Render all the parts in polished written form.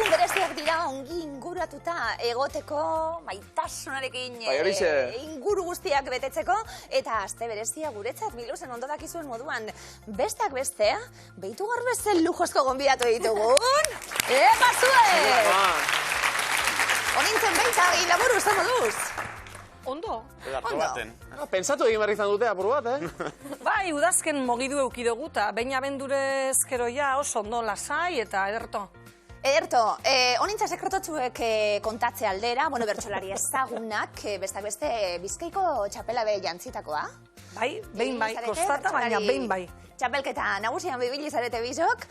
Egun bereziak dira ongi inguratuta egoteko, maitasunarekin inguru guztiak betetzeko, eta aste berezia guretzat Milusen ondo dakizuen moduan besteak beste, behitu gaur bezen lujozko gonbidatu ditugun. Epa zuen! Onintzen beita, laburu, zer moduz? Ondo. Pentsatu egin behar izan dute, apur bat, Bai, udazken mogidu eukidugu, eta baina abendurez gero ja oso ondo lasai eta ederto. Ederto, honintza sekretotxuek kontatze aldera, bertsolari ezagunak, bestak beste Bizkaiko txapela be jantzitakoa. Bai, behin bai, kostata, baina behin bai. Txapelketa nagusian bibili zarete bizok,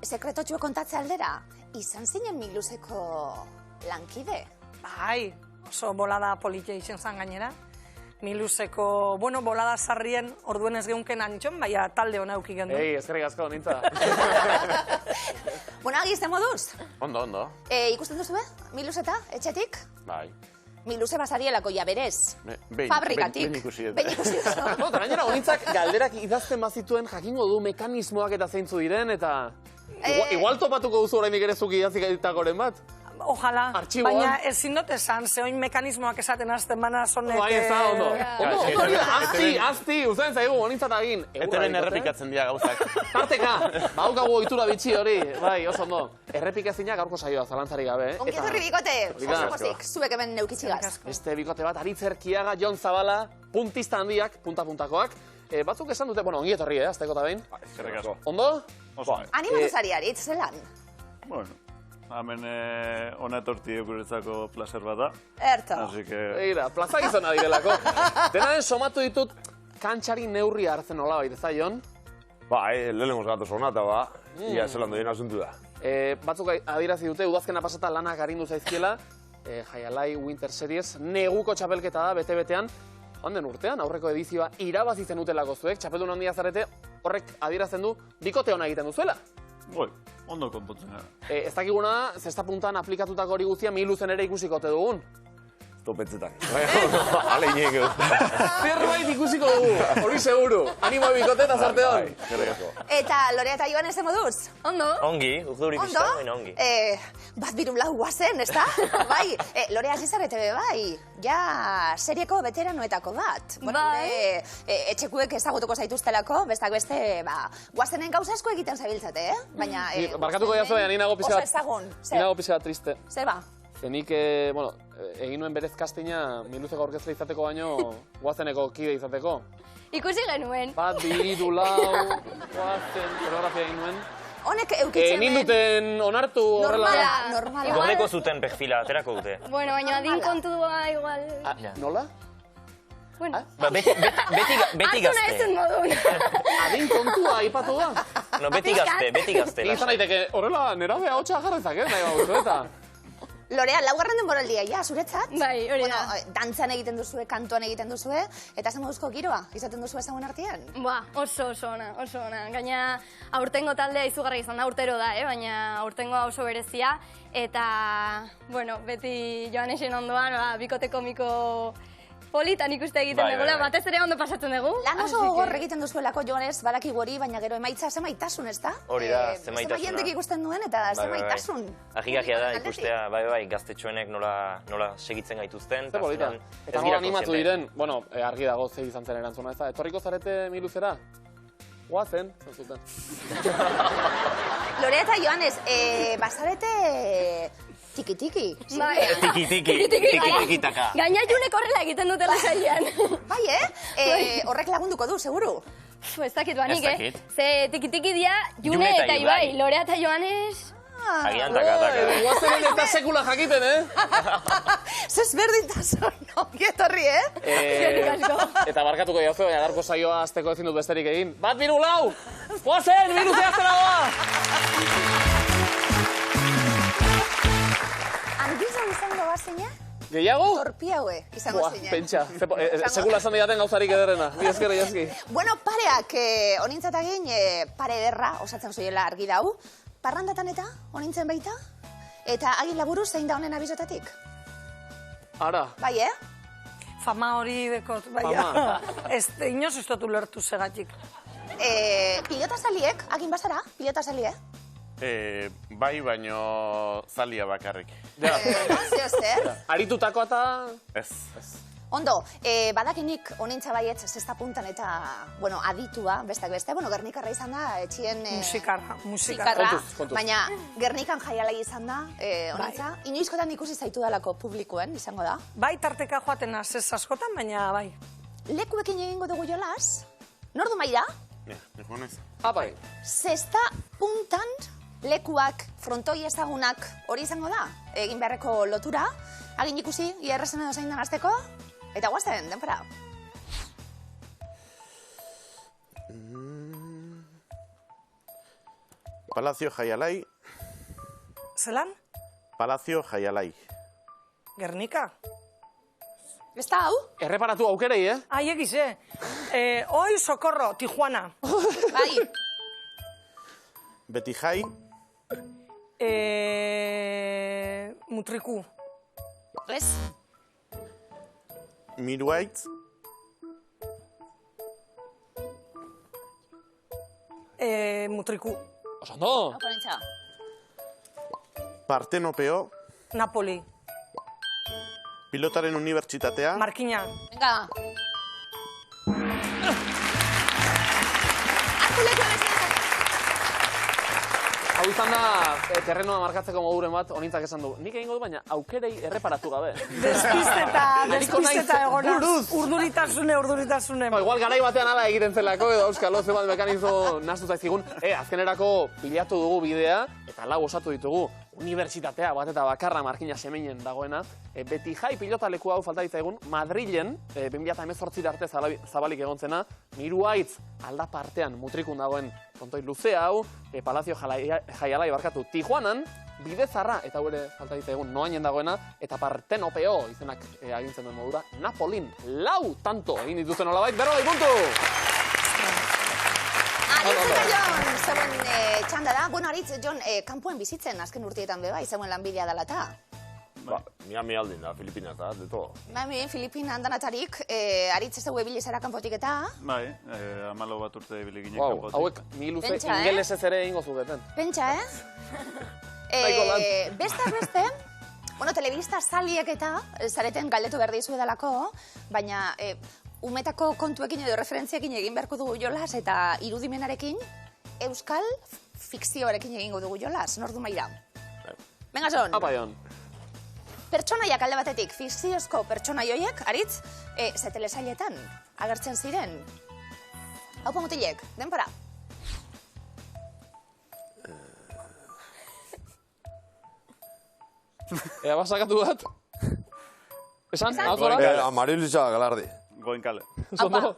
sekretotxuek kontatze aldera, izan zinen Miluseko lankide. Bai, oso bolada politia izan zan gainera. Miluseko, bolada sarrien orduen ez geunken antxon, baina talde hona euki gendu. Ei, ezkerrik asko, nintza. Agizte moduz? Ondo, ondo. Ikusten duzu, Miluseta, etxetik? Bai. Miluse basarielako ja berez. Fabrikatik. Behin ikusi dut. Behin ikusi dut. Eta gainera, honintzak galderak idazten bazituen jakingo du mekanismoak eta zeintzu diren, eta... Igual topatuko duzu oraindik ere zuki idazik editakoren bat. Ojalá, baina ezin dut esan, zeoin mekanismoak esaten azten bana zonek... Bai, ez da, ondo. Azti, uzen zaigu, honintzat egin. Eteben errepikatzen dira gauzak. Tarteka, baukagu ohitura bitxi hori, bai, oso ondo. Errepikazinak gaurko saioa, zalantzari gabe. Ongi etorri bikote, oso pozik, zuek hemen neukitxigaz. Beste bikote bat, Aritz Erkiaga, Jon Zabala, puntista handiak, punta-puntakoak. Batzuk esan dute, ongi etorri, azteko eta behin. Eskerrik asko. Ondo? Animatuzari, Aritz, zelan? Bueno, hemen hona etorti guretzako placer bat da. Erto. Así que... Egira, plaza gizona direlako. Denaren somatu ditut kantxari neurri hartzen nola baita, ez da, Jon? Lehenengoz gatoz hona eta ia zelan doien asuntu da. Batzuk adirazi dute, udazkena pasata lanak arindu zaizkiela, Jaialai Winter Series, neguko txapelketa da, bete-betean, handen urtean, aurreko edizioa irabazitzen utelako zuek, txapeldun handia zarete, horrek adirazten du, bikote hona egiten duzuela. Ondo konpontzen gara. Ez dakiguna, zesta puntan aplikatutako hori guztia Miluzen ere ikusikote dugun. Topetzetan. Ale inek edo. Zerbait ikusiko dugu, hori seguru. Animo bikote eta zarte hon. Eta Lorea eta Joan eze moduz? Ondo? Ongi, urduri pizka, baina ongi. Bat birulau guazen, ez da? Bai, Lorea zizarete be bai. Ja, serieko veteranoetako bat. Bai. Etxekuek ezagutuko zaituztelako, bestak beste, guazenen gauza asko egiten zabiltzate, baina... Barkatuko jazu, baina ninago pixka bat... Oso ezagun. Ninago pixka bat triste. Zer ba? Zenik, egin nuen berez kastina Miluzeko orkestra izateko baino guazeneko kide izateko. Ikusi genuen. Bat, bi, du, lau, guazen, koreografia egin nuen. Honek eukitzen... Ninduten onartu horrela... Normala. Gordeko zuten perfila, aterako dute. Bueno, baina adin kontua igual... Nola? Bueno. Beti Artu gazte. nahizun modun. Adin kontua aipatu da? No, beti gazte. Izan daiteke, horrela, nera hotxa jarrezak, nahi baduzu eta... Lorea, laugarren denboraldia, ja, zuretzat? Bai, hori da. Dantzan egiten duzue, kantuan egiten duzue, eta zen moduzko giroa, izaten duzu ezagun artean? Oso ona. Gaina, aurtengo taldea izugarri izan da, urtero da, baina aurtengoa oso berezia. Eta, beti Joanesen ondoan, bikote komiko politan ikuste egiten dugula, batez ere ondo pasatzen dugu. Lan oso gogor egiten duzuelako Joanes, badaki hori, baina gero emaitza zemaitasun, ez da? Hori da, zemaitasuna. Zema jendek ikusten duen eta zemaitasun. Agigakia da ikustea, gaztetxoenek nola segitzen gaituzten. Zer polita. Eta nola animatu diren, argi dago zei izan zen erantzuna, ez da? Etorriko zarete Miluzera? Guazen, zazuten. Lorea eta Joanes, bazarete... Tiki-tiki. Tiki-tiki-taka. Gaina Junek horrela egiten dutela zailean. Bai, horrek lagunduko du, seguru? Ez dakit banik, Ze tiki-tiki dia June eta Ibai, Lorea eta Joanes... Agian taka. Guazenen eta sekula jakiten, Zez berdintasun, ongi etorri, Eta barkatuko jazu, baina garko saioa azteko ezin dut besterik egin. Bat, biru, lau! Guazen, biru zehaztera goa! Handizan izango bazina? Gehiago? Torpiaue izango zinen. Pentsa, sekula esan didaten gauzarik ederrena. Bi esker, jaski. Bueno, pareak, honintzatagin, pare ederra osatzen zuela argi dau. Parrandatan eta, honintzen baita? Eta agin laburu zein da honen abizotatik? Ara. Bai, Fama hori dekot, baina. Inoz ez dut ulertu segatik. Pilota zaliek, agin bazara, pilota zalie? Bai, baino zalia bakarrik. Zeo zer? Aritutako eta... Ez. Ondo, badakinik honintza baietz zesta puntan eta, bueno, aditua, bestak beste, bueno, Gernikarra izan da, etxien... Musikarra. Kontuz. Baina Gernikan jaialai izan da, honintza. Inoizkotan ikusi zaitu dalako publikoen, izango da. Bai, tarteka joaten ez askotan, baina bai. Lekuekin egingo dugu jolas, nordu maira, Egonez. Apai. zesta puntan lekuak, frontoi ezagunak hori izango da, egin beharreko lotura, agin ikusi, IRSN edo zein den azteko, eta guazten, denpara. Palazio Jaialai. Zelan? Palazio Jaialai. Gernika? Ez da hau? Erreparatu aukerei, Ai, egize. Oi, Socorro, Tijuana. Bai, Betijai. Mutriku. ez? Miruaitz. Mutriku. Osando. Oponentza. Partenopeo. Napoli. Pilotaren Unibertsitatea. Markina. Venga. Hartu leku ebezen. Hau izan da, terrenoa markatzeko moduren bat, honintzak esan du. Nik egingo du, baina aukerei erreparatu gabe. Despisteta egona. Buruz. Urduritasune. Igual garai batean ala egiten zelako, edo euskalo zebat mekanizo nastu zaizkigun. Azkenerako bilatu dugu bidea, eta lau osatu ditugu. Unibertsitatea bat eta bakarra Markina Semeinen dagoena. Betijai pilotaleku hau falta ditzaigun, Madrilen, 2018 arte zabalik egontzena, Miruaitz aldapartean mutrikun dagoen kontoi luzea hau, Palazio Jaialai barkatu Tijuanan, Bidezarra, eta ere falta ditzaigun noainen dagoena, eta Partenopeo izenak agintzen duen modura, Napolin, lau tanto egin dituzten olabait, 40 puntu! Aritz eta Jon, zeuen txanda da. Bueno, Aritz, Jon, kanpoen bizitzen azken urtietan beba, zeuen lanbidea dela eta. Miami aldin da, Filipinas da, de todo. Miami, Filipinan danatarik, Aritz ez dugu ebilizera kanpotik eta. Bai, 14 bat urte ibili ginen Wow, kanpotik. hauek miluze Pentsa, ingelesez ere egingo zugeten. Pentsa, Nahiko lan. Bestak beste, bueno, telebista saliek eta, zareten galdetu behar dizu edalako, baina umetako kontuekin edo referentziakin egin beharko dugu jolas, eta irudimenarekin, euskal fikzioarekin egingo dugu jolas, nordu maira. Venga, Jon. Apa, Jon. Pertsonaiak alde batetik, fikziozko pertsonai horiek, Aritz, ze telesailetan agertzen ziren. Hau mutilek, denpora. Ea, basakatu bat? Esan? Hau Amarilisa Galardi. Goenkale. Zondo?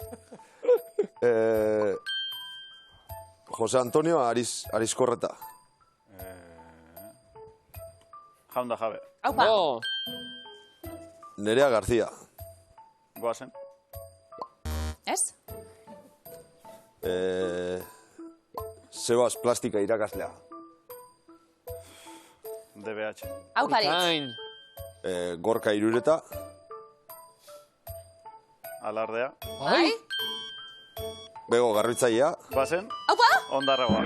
Jose Antonio Arizkorreta. Jaunda jabe. Haupa. No. Nerea García. Goazen. Ez? Sebas Plastika irakaslea. DBH. Haupa, Aritz. Tain. Gorka Irureta. Alardea. Bai? Bego Garbitzailea. Goazen. Haupa! Ondarragoa.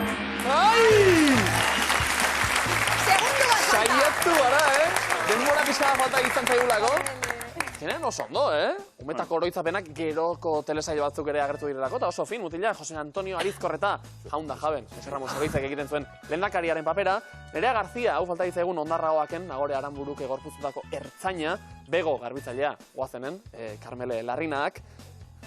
Segundu bat falta. Saiatu gara, Denbora pixka falta izan zaigulako. Zenen oso ondo, Umetako oroitzapenak geroko telesaio batzuk ere agertu direlako, eta oso fin, mutila, Jose Antonio Arizkorreta, jaunda jaben, Jose Ramos Oroitzak egiten zuen lehendakariaren papera. Nerea Garzia, hau falta ditzaigun ondarragoaken, Nagore Aranburuke gorpuztutako ertzaina, Bego Garbitzailea, goazenen, Karmele Larrinaak.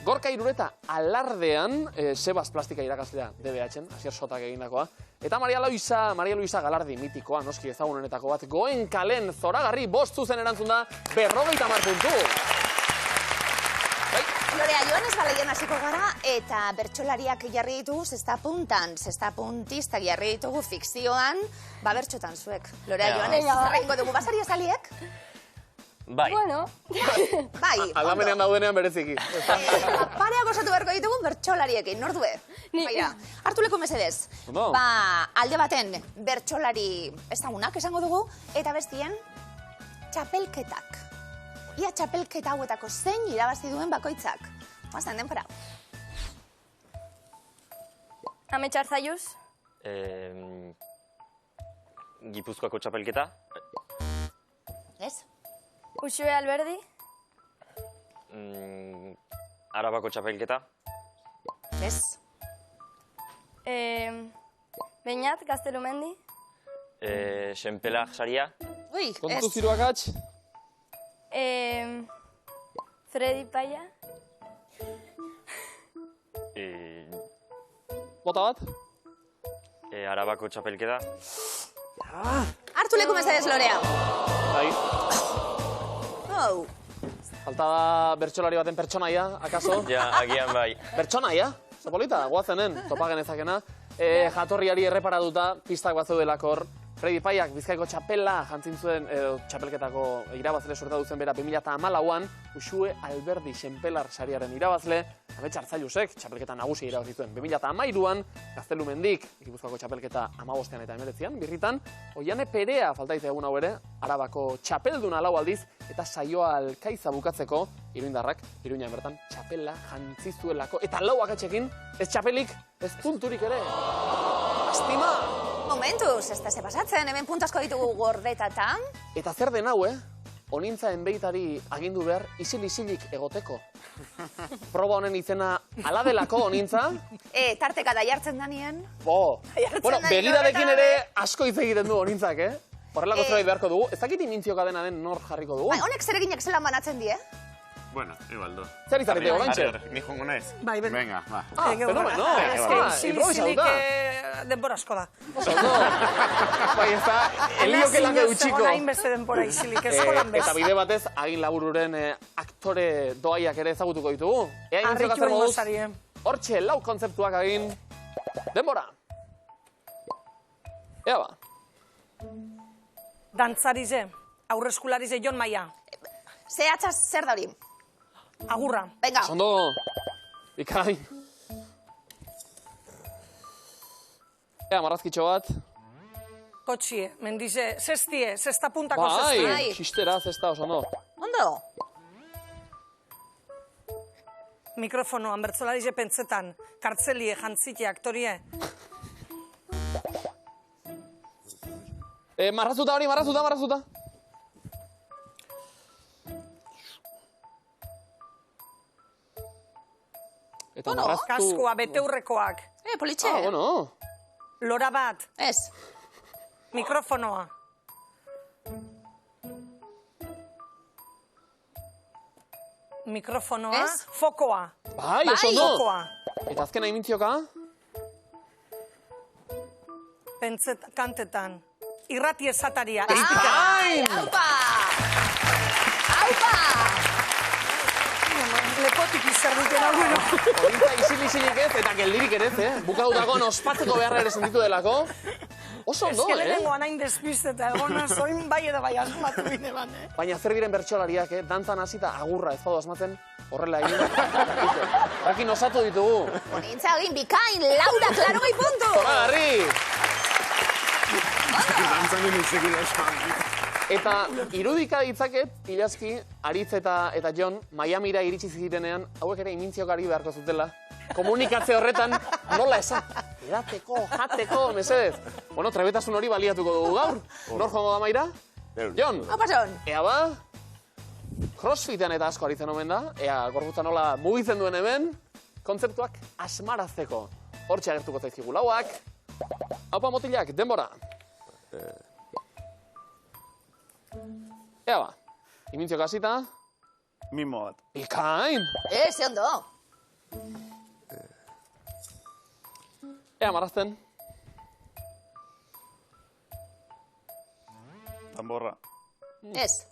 Gorka Irureta alardean, Sebas Plastika irakaslea DBH-en, Asier Sotak egindakoa. Eta Maria Luisa Galardi mitikoa, noski ezagunenetako bat, Goenkalen zoragarri 5 zuzen erantzun da, 50 puntu. Lorea, Joanes Balaien hasiko gara, eta bertsolariak jarri ditugu zesta puntistak jarri ditugu fikzioan, bertxotan zuek. Lorea, Joanes, zerrengo dugu, basari esaliek? Bai. Bueno, Bai, Aldamenean daudenean bereziki. pareak osatu beharko ditugu bertsolariekin, nordue? Baira, hartu leku mesedez. Ondo. Alde baten bertsolari ezagunak esango dugu, eta bestien txapelketak. Ia txapelketa hauetako zein irabazi duen bakoitzak. Oazan, denpora. Ametxar Zaiuz. Gipuzkoako txapelketa. Ez? Uxue Alberdi. Arabako txapelketa. Ez? Beñat, Gaztelumendi. Senpelar saria. Ui, Kontu ez? ziruakatx. Fredi Paia. Bota bat? Arabako txapelketa. Hartu leku mesedez, Lorea. Bai. Oh. Falta da bertsolari baten pertsonaia, akaso? Ja, agian bai. Pertsonaia? Zapolita, guazenen, topa genezakena. Jatorriari erreparatuta, pistak bat zeudelako hor. Fredi Paiak Bizkaiko txapela jantzin zuen, txapelketako irabazle sorta duzen bera 2014an, Uxue Alberdi Senpelar sariaren irabazle, Amets Arzailusek txapelketa nagusia irabazi zuen 2013an, Gaztelumendik, Gipuzkoako txapelketa 15ean eta 19ean, birritan, Oiane Perea faltaiz egun hau ere, Arabako txapelduna lau aldiz, eta saioa alkaiza bukatzeko, iruindarrak, Iruñan bertan, txapela jantzi zuelako, eta lau akatxekin, ez txapelik, ez punturik ere. Astima! Momentuz, ez da ze pasatzen, hemen puntasko ditugu gordetatan. Eta zer den hau, Onintza enbeitari agindu behar isil-isilik egoteko. Proba honen izena ala delako, Onintza? Tarteka da jartzen danien. Bueno, begiradekin ere asko hitz egiten du Onintzak, Horrelako zerbait beharko dugu. Ez dakit imintzioka dena den nor jarriko dugu? Honek zereginak zelan banatzen die? Bueno, Ebaldo. Zer izarete, oraintxe? Ni jongo naiz? Bai, Venga, va. Fenomeno! Isilik denbora asko da. Oso, no. Bai, ez da, eliokelak eutxiko. Nahin beste denbora isilik, ez jolan bez. Eta bide batez, Agin Labururen aktore doaiak ere ezagutuko ditugu. Ea imintzioka zer moduz? Hortxe, lau kontzeptuak Agin. Denbora! Ea ba. Dantzarize, aurreskularize Jon Maia. Zehatzaz zer da hori? Agurra. Venga. Ondo, ikain. Ea, marrazkitxo bat. Kotxie, mendize, zestie, zesta puntako zestie. Bai, xistera, zesta, oso ondo. Ondo. Mikrofonoan, bertzolarize pentsetan, kartzelie, jantzitie, aktorie. Marrazuta hori, marrazuta. Eta marraztu... Kaskoa, beteurrekoak. Politxe. Bueno. Lora bat, Ez. mikrofonoa. Mikrofonoa, Ez? fokoa. Bai, oso ondo. Fokoa. Eta azkena imintzioka? Kantetan. Irrati esataria. Ikain! Aupa! Aupa! Lepotik izerduten hau, bueno. Onintza isil-isilik ez, eta geldirik ere ez, Bukadutako ospatzeko beharra ere sentitu delako. Oso ondo, Ez que lehenengoan hain despisteta, egona zoin bai edo bai asmatu bine ban, Baina zer diren bertsolariak, dantzan hasita agurra ez badu asmatzen, horrela egin. Rakin osatu ditugu. Onintza egin bikain, Laura, klaro gai puntu! Zoragarri! Eta irudika ditzaket, Ilazki, Aritz eta Jon, Miamira iritsi zirenean, hauek ere imintziokari beharko zutela. Komunikatze horretan, nola esan? Edateko, jateko, mesedez. Bueno, trebetasun hori baliatuko dugu gaur. Nor joango da Maira? Jon! Opason! Ea ba, crossfitean eta asko aritzen omen da, ea gorputza nola mugitzen duen hemen, kontzeptuak asmarazteko. Hortxe agertuko zaizkigu lauak. Haupa motilak, denbora. Ea ba, imintziok hasita. Mimo bat. Ikain! Ze ondo! Ea marrazten. Tamborra. Ez.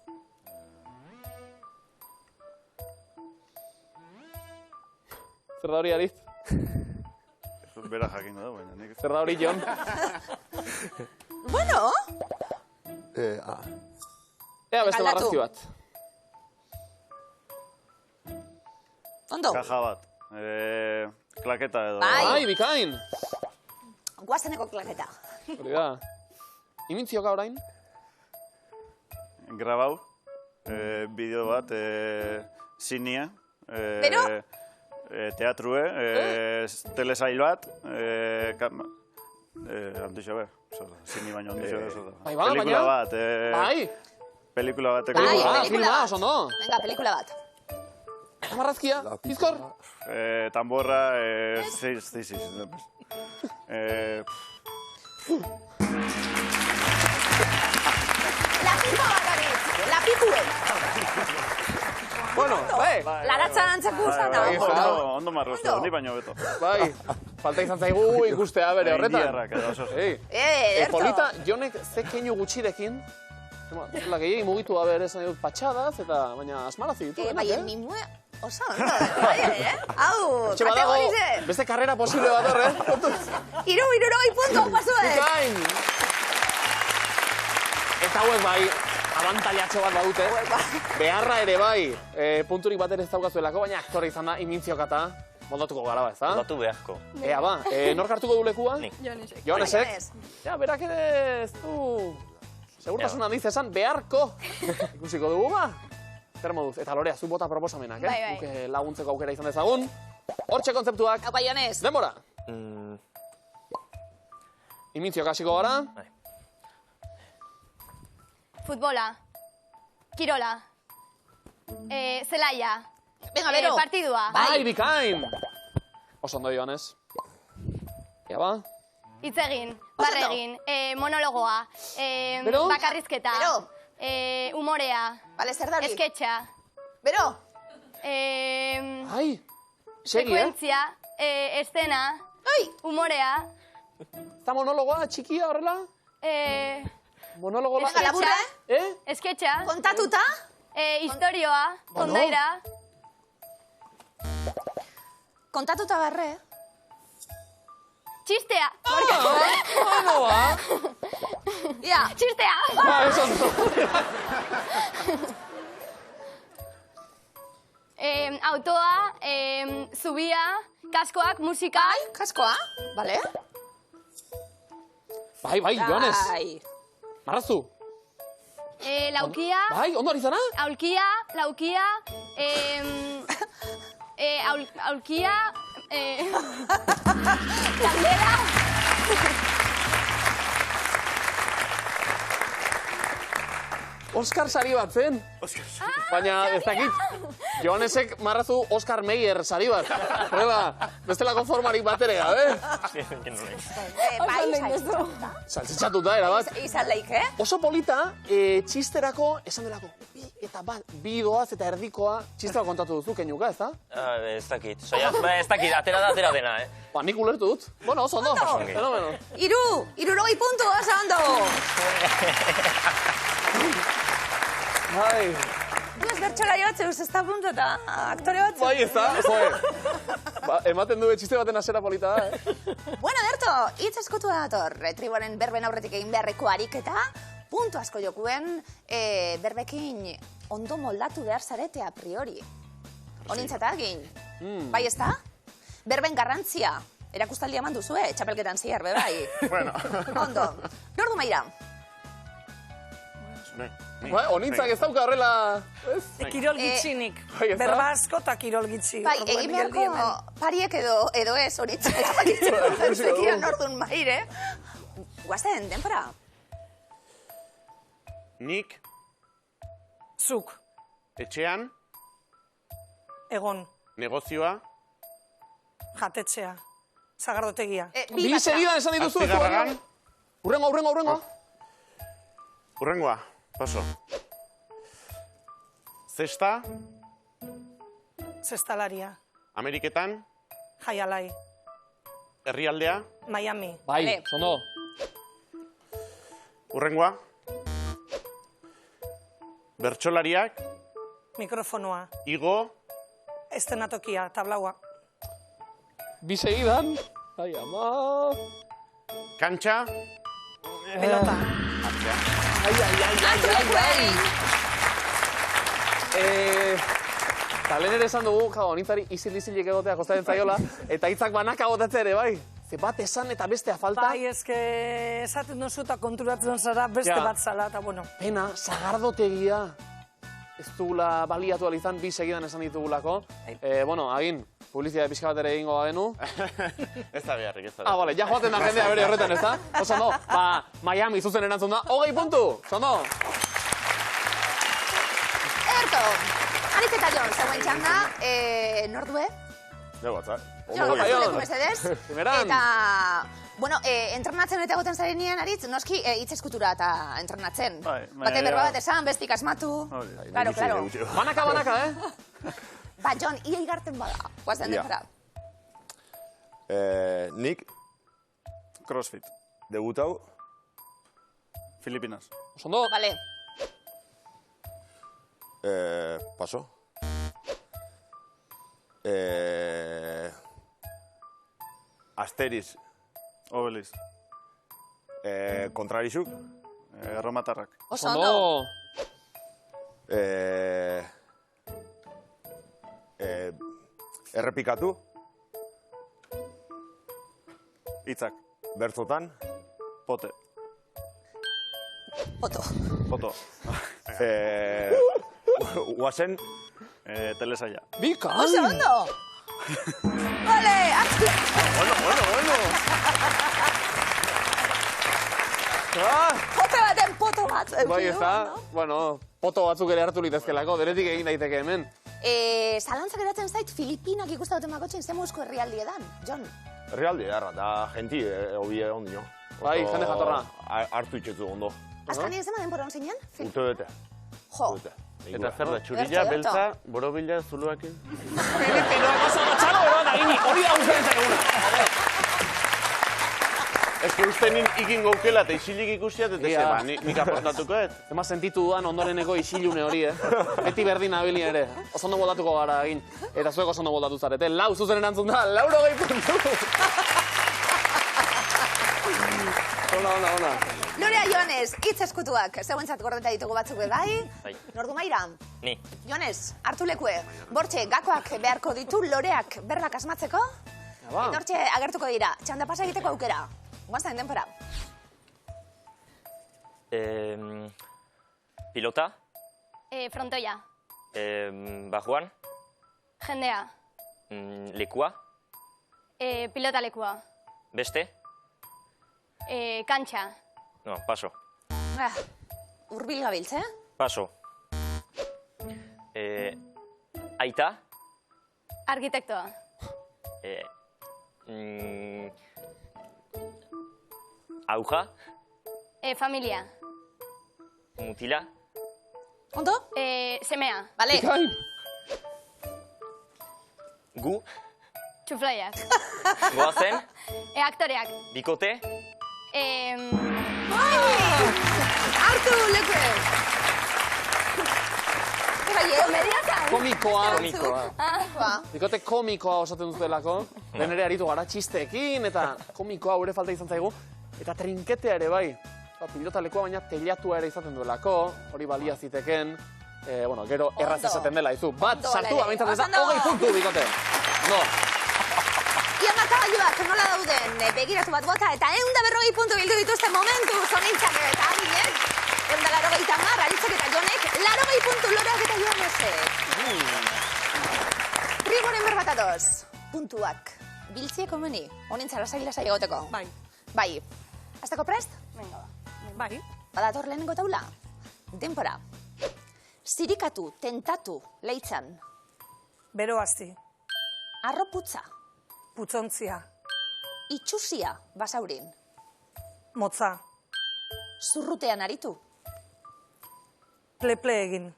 Zer da hori, Aritz? Bera jakin da, baina nik ez. Zer da hori, Jon? Bueno, Ea beste Aldatu. marrazki bat. ondo. Kaja bat. Klaketa edo. Bai. Ai, bikain! Guazeneko klaketa. Hori da. Imintzioka orain? Grabau. Bideo bat. Zinia. Bero? Teatrue. Telesail bat. Antixo be. Zini baino antixo be. Bai, ba, Pelikula baina? bat, Bai, pelikula bateko. Bai, pelikula pelikula bat, bat. oso ondo. Venga, pelikula bat. Amarrazkia, bizkor. Tamborra, Lapiko bakarik, lapikue. Bueno, bai. Laratzan antzeko usata. Ondo marroztu, ni baino beto. Bai, falta izan zaigu ikustea bere horretan. Indiarrak edo oso. Derto. Polita, jonek ze keinu gutxirekin, zela gehiagin mugitu da bere esan dut patxadaz, eta baina asmarazi ditu. Bai, mimue oso ondo. Bai, hau, Etxe badago, kategorize. beste karrera posible bat horre. Irurogei puntu pasue. Bikain! Eta hauek bai, abantailatxo bat badute. Beharra ere bai, punturik bat ere ez daukazuelako, baina aktore izan da Imintziokata. Moldatuko gara ba, ez da? Moldatu beharko. Ea ba, nork hartuko du lekua? Nik. Joanesek? Ja, berak ere ez du... Segurtasun handiz esan, beharko. Ikusiko dugu ba? Zer moduz, eta Lorea, zu bota proposamenak, Bai, bai. Guk laguntzeko aukera izan dezagun. Hortxe kontzeptuak. Hau, Joanes. Denbora. Imintziok hasiko gara. Futbola. Kirola. Zelaia. Venga, bero. Partidua. Bai, bikain! Oso ondo, Joanes. Ea ba? Hitz egin, barregin, monologoa, Bero? bakarrizketa, Bero? umorea, Bale, zer da hori? esketxa, Bero? Ai, segi, sekuentzia, estena, umorea, Eta monologoa, txikia horrela? Monologo bat. Venga, laburra. esketxa, Kontatuta? historioa, kondaira, Kontatuta barre. txistea, Bueno, ba. Ja. txistea, Ba, eso ondo. autoa, zubia, kaskoak, musika, Kaskoa? Bale? Bai, Joanes. Bai. Marrazu. laukia, Bai, ondo ari zana? aulkia, laukia, aulkia, kandela, Oscar sari bat zen. Baina, ez dakit, Joanesek marrazu Oscar Meyer sari bat. Prueba, bestelako formarik bat ere, Bai, saltzitsatuta, erabat. izan leik, Oso polita, txisterako esan delako. Eta bat, bi doaz eta erdikoa txistera kontatu duzu, keinuka, ez da? Ez dakit. Ez dakit, atera da, atera dena, Ba, nik ulertu dut. Bueno, oso ondo. Fenomeno. 60 puntu, oso ondo. Bai. Du ez bertxolari bat zeuz, ez da puntu eta aktore bat. Bai, ez da? Ba, ematen du txiste baten asera polita da, Bueno, Derto, hitz eskutu dator. Triboren berben aurretik egin beharreko ariketa, puntu asko jokuen, berbekin ondo moldatu behar zarete a priori. Honintzata egin. Bai, ez da? Berben garrantzia. Erakustaldi eman duzue, txapelketan ziar, bai. Bueno. Ondo. Nor du maira? Bai, honintzak ez dauka horrela... Kirol gitzinik. Bai, ez da? Berba asko eta kirol gitzi. Bai, Orduan egin geldi beharko hemen. pariek edo ez, horitzak erabakitzen zekian nordun maire. Guazen, denpora. Nik Zuk, etxean, egon, negozioa, jatetxea, zagardotegia. Bi segidan esan dituzu. Astigarragan. Urrengo. Urrengoa, paso. Zesta, Zestalaria, Ameriketan, jaialai, herrialdea, Miami, Bai, Vale. ondo. urrengoa, bertsolariak, mikrofonoa, igo, estenatokia, tablaua, Bi segidan. Ai, ama. kantxa, pelota, Eta lehen ere esan dugu, honintzari izil-izilik egotea kostatzen zaiola, eta hitzak banaka botatzea ere, bai. Ze bat esan eta bestea falta. Bai, eske esaten duzu eta konturatzen zara beste Ja. bat zala, eta bueno. Pena, zagardotegia. Ez dugula baliatu izan, bi segidan esan ditugulako. Bueno, agin, publizitate pixka bat ere egingo bagenu. Ez da beharrik, ez da Ah, bale, ja joaten da jendea bere horretan, ez da? Oso no, Miami zuzen erantzun da, 20 puntu, zondo? Erto, Aritz eta Jon, zegoen txanda, nor due? Ja, batzak. Jon, hartu leku mesedez. Primeran. Eta, bueno, entrenatzen eta egoten zarenean, Aritz, noski hitz eskutura eta entrenatzen. Bate berba bat esan, bestik asmatu. Claro. Banaka, Ba, Jon, ia igarten bada, guazen denbora. Nik Crossfit. debutau Filipinas. Zondo? Vale. Paso. Asteriz Obeliz. kontrarizuk. Romatarrak. Oso ondo. Errepikatu, Itzak. bertzotan. Pote. Oto. Foto. Guazen, Telesaia. Bika! Oso ondo. Vale, hartu. Bueno. Pote baten poto bat. Bai, ez da, bueno, poto batzuk ere hartu litezkelako, denetik egin daiteke hemen. Zalantzak eratzen zait, Filipinak ikustauten makotxen zemuzko herrialdi edan, Jon. herrialde darra, da genti hobi egon dino. Bai, jende jatorra. Hartu itxetzu ondo. Azkanien zema denbora hon zinen? Urte bete. Jo. Eta zer da, txurila, Ederto. beltza, borobila, zuluakin? Filipinoak oso matxalo ero da gini, hori da guztien zaiguna. Ez que uste nin ikin gaukela eta isilik ikusiat, eta Ia. zeba, nik aportatuko ez. Ema sentitu duan ondoreneko isilune hori, Beti berdin abili ere. Oso ondo moldatuko gara egin. Eta zuek oso ondo moldatu zarete. Lau zuzen erantzun da, 80 puntu. Ona. Lorea Joanes, hitz eskutuak. Zeuentzat gordeta ditugu batzuk bai? Bai. Nordu maira? Ni. Joanes, hartu lekue. Bortxe, gakoak beharko ditu loreak berbak asmatzeko? Ba. Eta hortxe agertuko dira. Txanda pasa egiteko aukera. Guazten denpora. Pilota. Frontoia. Bajuan. Jendea. Lekua. Pilota lekua. Beste. Kantxa. No, paso. Urbil gabiltz, Paso. Aita. Arkitektoa. Auja. Familia. Mutila. Ondo? Semea. Bale. Gu. Txuflaiak. Goazen. Aktoreak. Bikote. Hartu lekue. Komikoa. Komikoa. Bikote komikoa osatzen duzuelako. Lehen ere aritu gara txisteekin, eta komikoa gure falta izan zaigu. Eta trinketea ere bai. Pilota lekua baina teilatua ere izaten duelako, hori balia ziteken. Gero erraz esaten dela izu. Bat sartua bintzat ez da, 20 puntu bikote. No. Ia markagailuak nola dauden, begiratu bat bota, eta 140 puntu bildu dituzten momentu, zonintzak eta aginek. 180, Aritzek eta Jonek, 80 puntu loreak eta Joanesek. Rigoren berbatadoz, puntuak. Biltzieko meni, honintzara lasai egoteko. Bai. Azteko prest? Venga, Bai. Badator lehenengo taula. Denpora. Zirikatu, tentatu, leitzan. Bero hasti. Arroputza. Putzontzia. Itxusia, basaurin. Motza. Zurrutean aritu. Ple egin.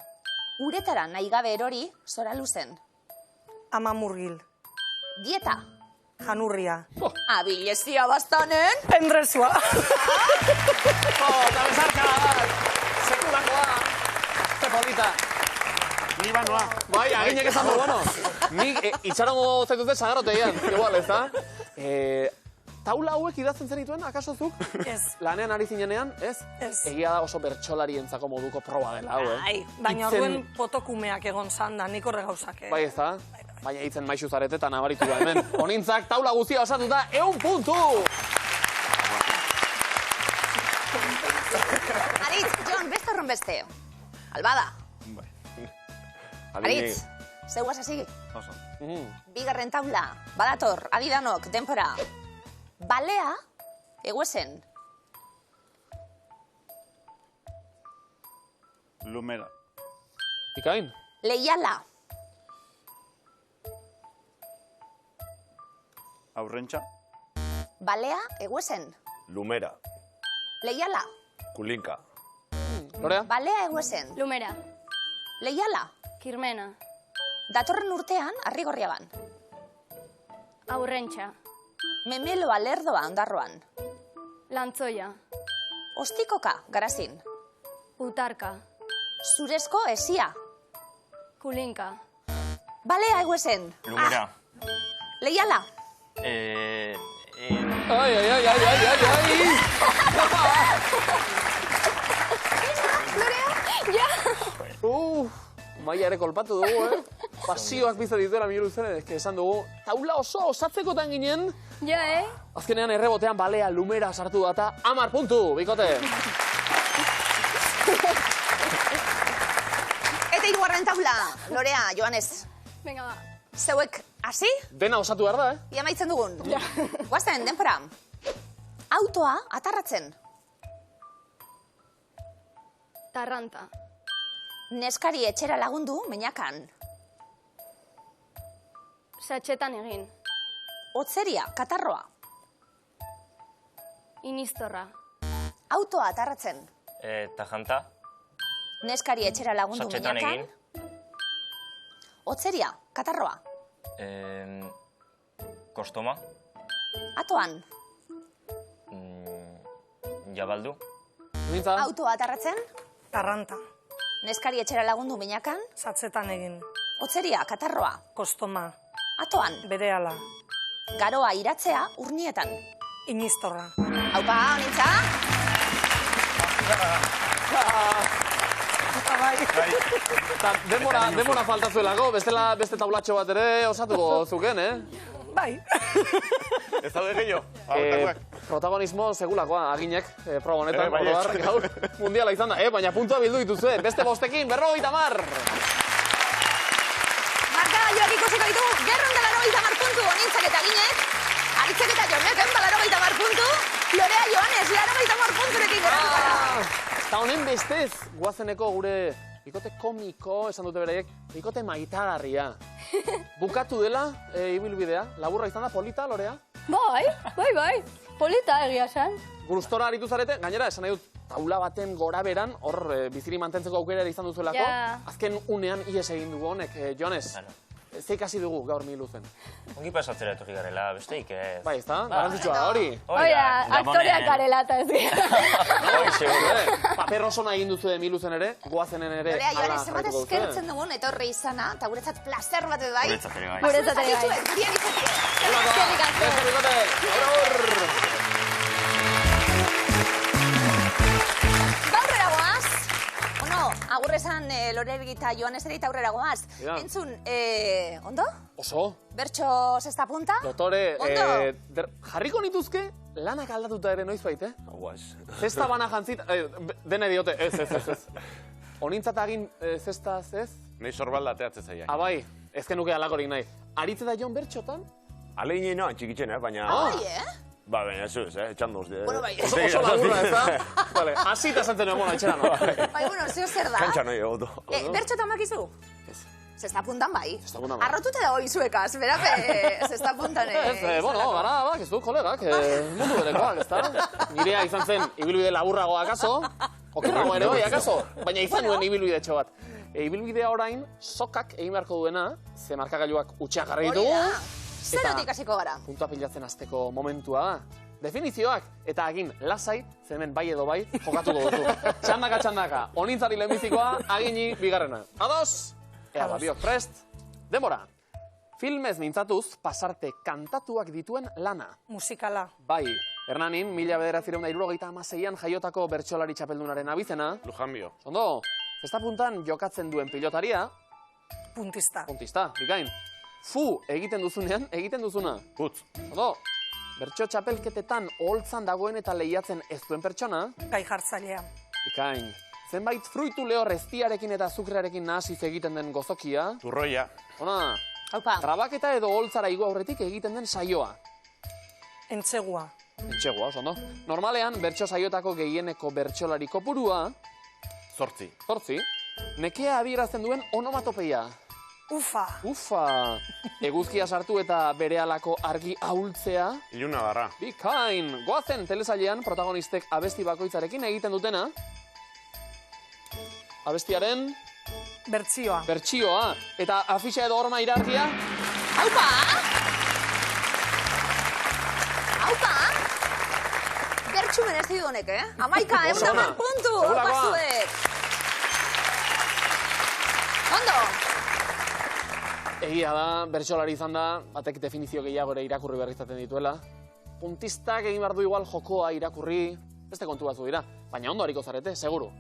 Uretara nahi gabe erori, zora luzen. Ama murgil. Dieta. Janurria. Abilezia bastanen. Pendrezua. Eta bezarka bat. Sekulakoa. Ze polita. Ni banoa. Bai, aginek esan du, bueno. Nik itxarango zaituzte sagarotegian. Igual, ez da? Taula hauek idazten zenituen, akaso zuk? Ez. Lanean ari zinenean, ez? Ez. Egia da oso bertsolarientzako moduko proba dela, hau, Ai, baina orduen potokumeak egon zan da, nik horre gauzak. Bai, ez da? Baina hitzen maixu zarete eta nabaritu da hemen. Honintzak taula guztia osatuta, 100 puntu! Aritz, Jon, beste horren beste. Albada. Adini, Aritz, Zeuaz hasi? Oso. Bigarren taula, badator, adidanok, denpora. Balea, eguesen. Lumera. Bikain. Leiala, Aurrentxa. balea, eguesen. Lumera, Leiala, kulinka, Lorea? balea, eguesen. Lumera, Leiala, kirmena, datorren urtean, Arrigorriaban. aurrentxa, Memeloa lerdoa ondarroan. lantzoia, Ostikoka, Garazin. utarka, Zurezko esia. kulinka, Balea, eguesen. Lumera. Leiala, Ai. Maia ere kolpatu dugu, Pasioak bizi dituela Miluzen, esan dugu, taula oso osatzekotan ginen, ja, azkenean errebotean balea lumera sartu data, 10 puntu, bikote. eta hirugarren taula. Lorea, Joanes, Venga, ba. zeuek hasi? Dena osatu behar da, Ia maitzen dugun. Guazen, denpora. Autoa atarratzen. Tarranta, Neskari etxera lagundu, meinakan. satxetan egin, Otzeria, katarroa. inistorra, Autoa atarratzen. Tajanta. Neskari etxera lagundu, Satxetan meinakan. egin. Otzeria, katarroa. Kostoma. Atoan. Jabaldu. Nintza? Autoa atarratzen. Tarranta, Neskari etxera lagundu, meinakan. satzetan egin, Otzeria, katarroa. kostoma, Atoan. berehala, Garoa iratzea, urnietan. inistorra. Aupa, honintza. Eta denbora faltazuelako, beste taulatxo bat ere osatuko zuken, Bai. Ez daude gehiago. Aurtakoak. Protagonismo segulakoa, aginek, proba honetan, Baietz. oroar, gaur, mundiala izan da, baina puntua bildu dituzue, beste bostekin, 50. Markagailuak ikusiko ditu, gerrondela 90 puntu, honintzak eta ginek. Aritzek eta joneken bala 90 puntu. Lorea Joanes, 90 punturekin gerrondela. Eta honen bestez, guazeneko gure bikote komiko, esan dute beraiek, bikote maitagarria. Bukatu dela, ibilbidea, laburra izan da, polita, Lorea? Bai, polita egia esan. Gustora aritu zarete, gainera, esan nahi dut, taula baten gora beran, hor biziri mantentzeko aukera ere izan duzuelako. Ja. Azken unean ies egin dugu honek, Joanes, Bueno. ze ikasi dugu gaur Miluzen? Ongi pasatzera etorri garela, besteik ez. Bai, ezta? Garantzitsua da hori. Oia, aktoreak garela eta ez gira. Hoi, seguro. Paper oso nahi egin duzu Miluzen ere, guazenen ere. Lorea hala Joanes, zenbat jarraituko duzue. eskertzen dugun etorri izana, eta guretzat placer bat bai. Guretzat ere bai. Guretzat ere bai. Zakizuet, gurian izatea. Eskerrik asko. Beste bikote, agur! Aurrera goaz. Agur esan Lorea eta Joanes ere eta aurrera goaz. Ja. Entzun, ondo? Oso, Bertxo zesta punta? doktore, Ondo? jarriko nituzke lanak aldatuta ere noizbait, Guaz. Zesta bana jantzit, dena diote, ez. Onintzatagin zestaz ez? Nei sorbalda ateatzen zaia. Abai, ez genuke alakorik nahi. Aritze da Jon bertxotan? Alegin noa, txikitzen, baina... Bai, Ba, baina, ez, etxan doz. Bueno, bai. Oso laburra, ez da? Vale, asita zantzen nuen, bueno, etxera, no? Bai, bueno, zer da? Kantxa noi, odo. Bertxotan bakizu? Zesta puntan bai. Zesta puntan bai. Arrotute dago izuekaz, berape, zesta puntan Bueno, gara, ez du, kolegak, mundu berekoak, ez da? Nirea izan zen, ibilbide laburrago akaso, okerrago ere bai, akaso, baina izan nuen ibilbide etxo bat. Ibilbidea orain, sokak egin beharko duena, ze markagailuak utxeak jarri Hori ditugu, da. Zerotik hasiko gara. puntua pilatzen azteko momentua da. Definizioak, eta agin lasai, zemen bai edo bai, jokatuko duzu. Txandaka, onintzari lehenbizikoa, agini bigarrena. Ados? Ea, biok prest. Denbora. Filmez mintzatuz, pasarte kantatuak dituen lana. Musikala, Bai, Hernanin, 1976an jaiotako bertsolari txapeldunaren abizena. Lujanbio. Ondo, zesta puntan jokatzen duen pilotaria, puntista, puntista, bikain. Fu egiten duzunean, egiten duzuna. Putz. Ondo, bertso txapelketetan oholtzan dagoen eta lehiatzen ez duen pertsona, gai jartzailea, bikain. zenbait fruitu lehor eztiarekin eta azukrearekin nahasiz egiten den gozokia. Turroia. Ona, Haupa. grabaketa edo holtzara igo aurretik egiten den saioa. Entzegua. Entxegua, oso ondo. Normalean, bertso saioetako gehieneko bertsolari kopurua, 8. nekea adierazten duen onomatopeia. Ufa. Ufa! Eguzkia sartu eta berehalako argi ahultzea. Iluna darra. Bikain! Goazen telesailean protagonistek abesti bakoitzarekin egiten dutena. Abestiaren Bertsioa. bertsioa. Eta afixa edo horma irargia. Haupa! Haupa! Bertxu merezi du honek, eh? 11, Oso ona. puntu! Segurakoa. Pasuek! Ondo! Egia da, bertsolari izan da, batek definizio gehiago ere irakurri berriztaten dituela. Puntistak egin behar du igual jokoa irakurri, beste kontu batzu dira. Baina ondo hariko zarete, seguru.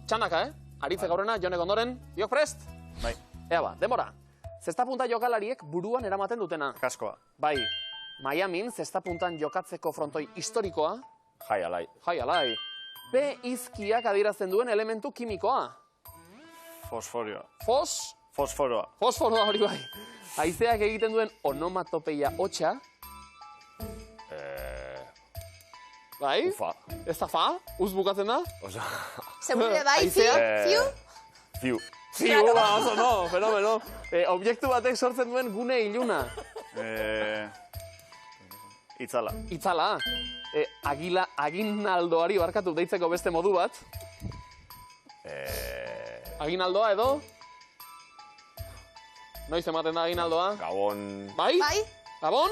Txandaka, Aritze gaurrena, Jonek ondoren, biok prest? Bai. Ea ba, denbora. Zestapunta jokalariek buruan eramaten dutena. Kaskoa. Bai, Miamin zestapuntan jokatzeko frontoi historikoa, Jai alai. jai alai. P izkiak adierazten duen elementu kimikoa. Fosforioa. Fosforoa hori bai. Haizeak egiten duen onomatopeia hotxa. Bai? Ufa. Ez da fa? Uz bukatzen da? Osa, Segure bai, Haizea? fiu? fiu. Ziu, ba, oso no, fenomeno. Objektu batek sortzen duen gune iluna. Itzala. Itzala. Aginaldoari barkatu deitzeko beste modu bat. Aginaldoa edo? Noiz ematen da aginaldoa? Gabon... Bai? Bai? Gabon?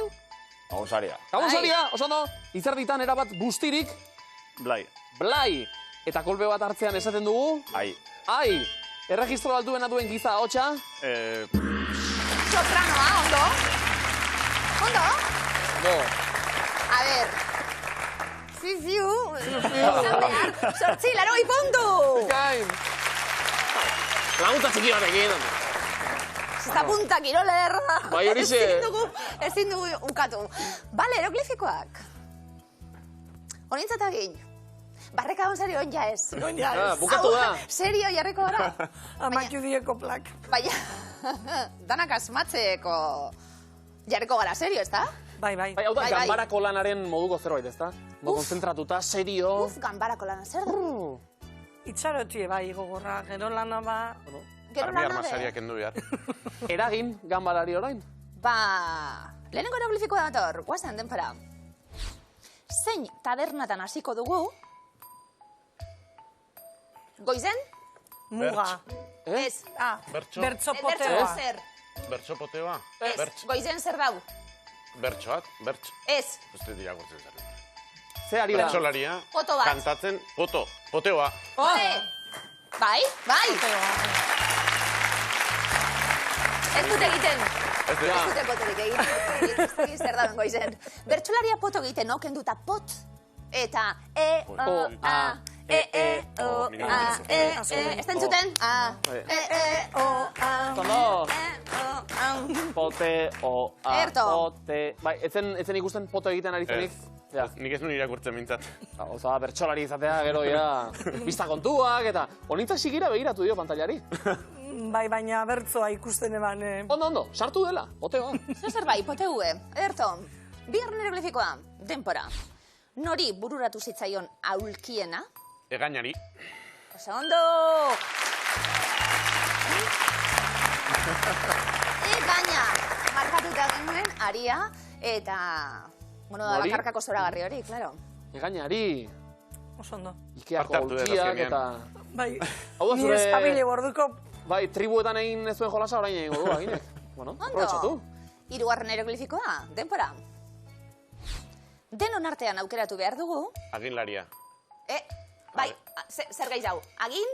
Gabon saria. Gabon Bai. saria, oso ondo. Izerditan erabat bustirik, Blai. blai. Eta kolpe bat hartzean esaten dugu, Ai. ai. Erregistro altuena duen giza hotxa. Sopranoa, ondo? Ondo? No. A ver. Fiu. Sortzi, 80 puntu! Gain. Laguntza txiki batekin. Zesta punta kiroler. Bai, horixe. Ezin dugu ukatu. Bale, eroglifikoak. Honintzat egin. Barreka hon serio on ja ez. Bukatu da. Serio jarriko gara. Amakiu dieko plak. Baina, danak asmatzeko jarriko gara serio, ezta? Bai, bai. Bai, hau da, Bai, bai. ganbarako lanaren moduko zerbait, ezta? Konzentratuta, serio. Uf, ganbarako lana, zer da? Itxarotie bai gogorra, gero lana ba... Gero Armi lana armasariak de. kendu behar. Eragin ganbarari orain. Ba, lehenengo eroglifikoa dator, guazen denpara. Zein tabernatan hasiko dugu? Goizen? Muga. Ez. Ah, Bertso. bertso Bertso poteoa. zer? Bertso poteoa. Ez. Goizen zer dau? Bertsoak. Ez. Ez dut irakurtzen zer. Ze ari da? Bertsolaria. Poto bat. Kantatzen. Poteoa. Bai? Ez dut egiten. Ez dut. Ez dute potorik egiten. Ez dut zer dauen goizen. Bertsolaria poto egiten, no? Kenduta pot. Eta A. Ez tentzuten? Pote, o, a, Erto. pote... Bai, etzen ikusten poto egiten ari zenik? Ja. Nik ez nuen irakurtzen mintzat. Oza, bertsolari izatea, gero, ja, pista kontuak, eta honintzak sigira begiratu dio pantailari. Bai, baina bertzoa ikusten eban. Ondo, sartu dela, poteoa. Zer bai, poteue. Erto, bigarren eroglifikoa, denpora. Nori bururatu zitzaion aulkiena? Egainari. Oso ondo! Gaina, markatuta genuen, aria, eta... Bueno, da Nori? bakarkako zoragarri hori, klaro. Egainari, Oso ondo. Ikeako Parte hartu dut aulkiak, azkenean. eta... Bai, Hau da ni zure- espabile borduko. Bai, tribuetan egin ez zuen jolasa orain egingo du, aginek. Bueno, aprobetxatu. Hirugarren eroglifikoa, denpora. Denon artean aukeratu behar dugu. Aginlaria. Bai, zer gehi jau? Agin,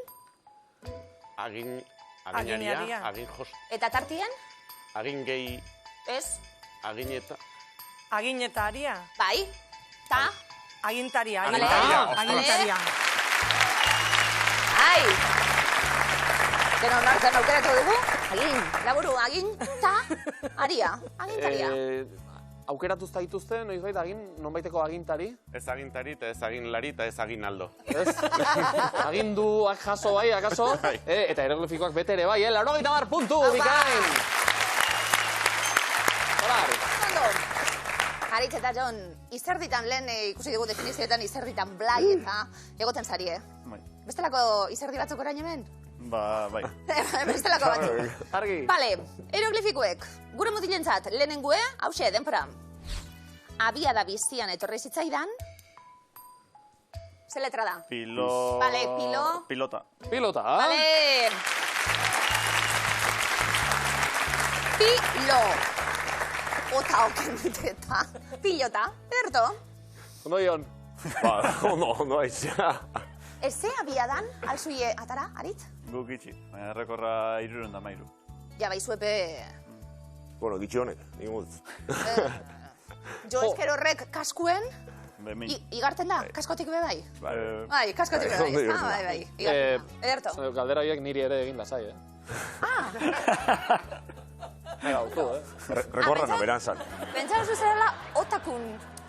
Aginaria. Aginaria. Agin jos. eta tartien? Agin gehi. Ez, Agineta. Aginetaria. bai, ta, Agintaria. Agintaria, ostras. Agintaria. ai! Denon artean aukeratu dugu. Agin, laburu, agin, ta, aria, agintaria. aukeratu zaituzte, noizbait nonbaiteko agintari? Ez agintari, eta ez aginlari, eta ez aginaldo. Ez? Aginduak jaso bai, akaso? Eta hieroglifikoak bete ere bai, 80 puntu, bikain! Hola, Aritz eta Jon, izerditan lehen ikusi dugu definizioetan izerditan blai eta egoten zari, Bai. Bestelako izerdi batzuk orain hemen? Bai. Bestelako batzuk. argi. Bale, hieroglifikoek, gure mutilentzat lehenengue, hause, denpora. Abiada bizian etorri zitzaidan. Ze letra da? Bale, Pilota. Pilota. Bale. Pilo. Ota oken duteta. Pilota, ederto? Ondo Jon. Ondo aitzea. Eze abiadan, alzuie atara, Aritz? Guk itxi, baina errekorra 313. Ja, bai, zuepe... Bueno, gitxi honek, nik mutz. Jo esker horrek kaskuen, Bemin. igarten da, kaskotik be bai? Bai. Bai, kaskotik be bai, ezta? Bai, igarten da. Ederto. Galdera horiek niri ere egin lasai, Rekorra noberan zan. Pentsara zuzerela otakun.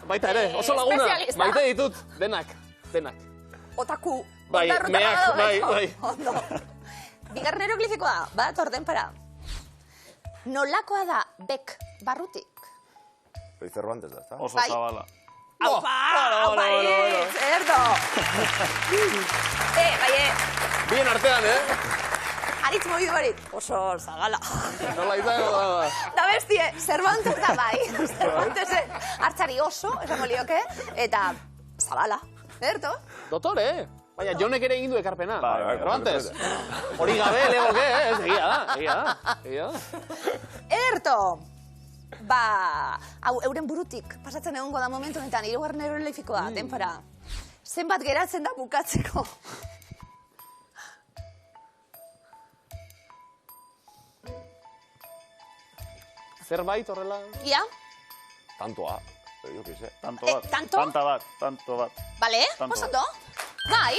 Baita ere, oso laguna. Espezialista. Maite ditut, denak. Otaku. Bai, otarruta meak, badago, bai, beto. bai. Ondo. Bigarren hieroglifikoa, bat orden para. Nolakoa da bek barrutik? Soy Cervantes da, ezta? Oso Bai. zabala. Aupa, aupa, Aritz, ederto. Bai, Bien artean, Aritz mogidu barik. Oso zagala. Nola izango da. Da bestie, Cervantes da bai. Cervantesen hartzari oso, esango lioke, eta zabala. Ederto? Dotore, baina Jonek ere egin du ekarpena. Bai, Cervantes. Hori gabe, legoke, ez? Egia da. Ederto! Ba, hau, euren burutik pasatzen egongo da momentu honetan, hirugarren hieroglifikoa, denpora. Zenbat geratzen da bukatzeko? Zerbait horrela? Ia? Tantoa. Jo, que sé. Tanto bat. tanto? Tanto bat. Bale, Tanto. oso ondo? Bai,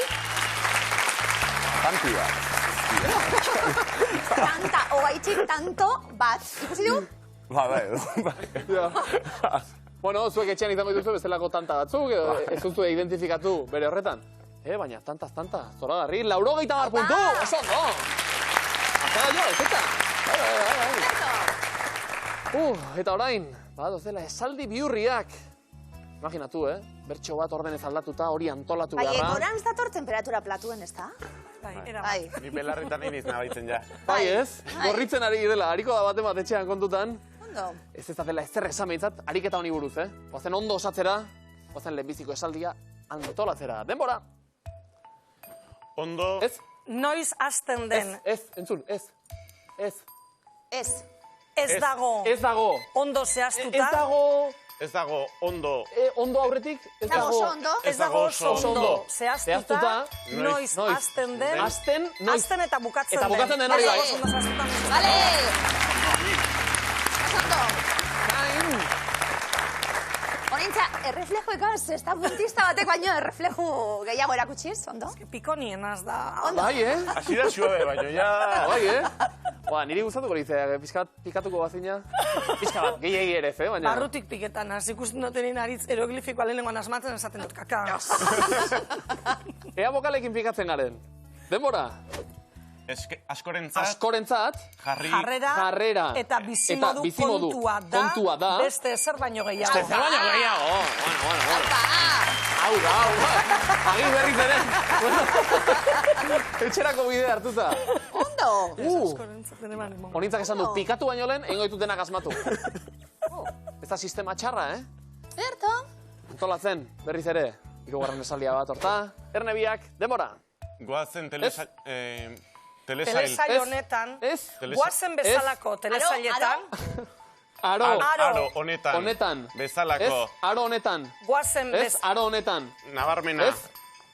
Tanti bat. tanta, ogaitxik tanto bat. Ikusi du? Bai. Bueno, zuek etxean izango dituzu bestelako tanta batzuk, edo ez duzu identifikatu bere horretan. Baina, tanta, zoragarri, 80 puntu, oso ondo! Azara jo, ezeta! Eta orain, badozela, esaldi bihurriak. Imaginatu, bertxo bat ordenez aldatuta, hori antolatu Bai, beharra. gorantz dator temperatura platuen, ez da? Bai, era Bai. Ni belarritan iniz nabaitzen ja. Bai ez, gorritzen ari dela, hariko da bat etxean kontutan. Ondo. Ez dela ezer esameintzat, ariketa honi buruz, Oazen ondo osatzera, oazen lehenbiziko esaldia antolatzera. Denbora! Ondo, Ez, Noiz hasten den, entzun, ez. ez dago Ez dago. ondo Ez zehaztuta, dago. ez dago ondo, Ondo aurretik, ez Dago dago. oso ondo? ez dago oso oso ondo ondo zehaztuta, zehaztuta, noiz noiz hasten den, Hasten, noiz. hasten eta bukatzen den. Eta bukatzen den hori bai. Oso ondo zehaztuta, noiz. Bale! Oso ondo. Honintza, erreflejoekaz, ez da puntista batek baino erreflejo gehiago erakutsiz, ondo? Pikonienaz da. Bai, hasi da suabe, baina ja... Bai, niri gustatuko litzea, pizkat pikatuko bazina. Pizka bat, gehiagi ere, baina... Barrutik piketan, az ikusten dutenin Aritz hieroglifikoa lehenengoan asmatzen esaten dut, kaka. Ea bokalekin pikatzen garen. Denbora, Askorentzat, askorentzat, Jarrera eta bizimodu kontua da, beste ezer baino gehiago. Zer baino gehiago. Bueno. Aupa! Hau, agin berriz ere. Etxerako bidea hartuta. Ondo! Honintzak esan du, pikatu baino lehen, engoitu denak asmatu. Ez da sistema txarra, Ederto? Antolatzen, berriz ere. Hirugarren esaldia bat horta. Ernebiak, denbora. goazen Telesail honetan, Ez? guazen bezalako telesailetan, Aro honetan. Honetan. Bezalako. Ez, aro honetan. guazen Ez, aro honetan. Nabarmena. Ez?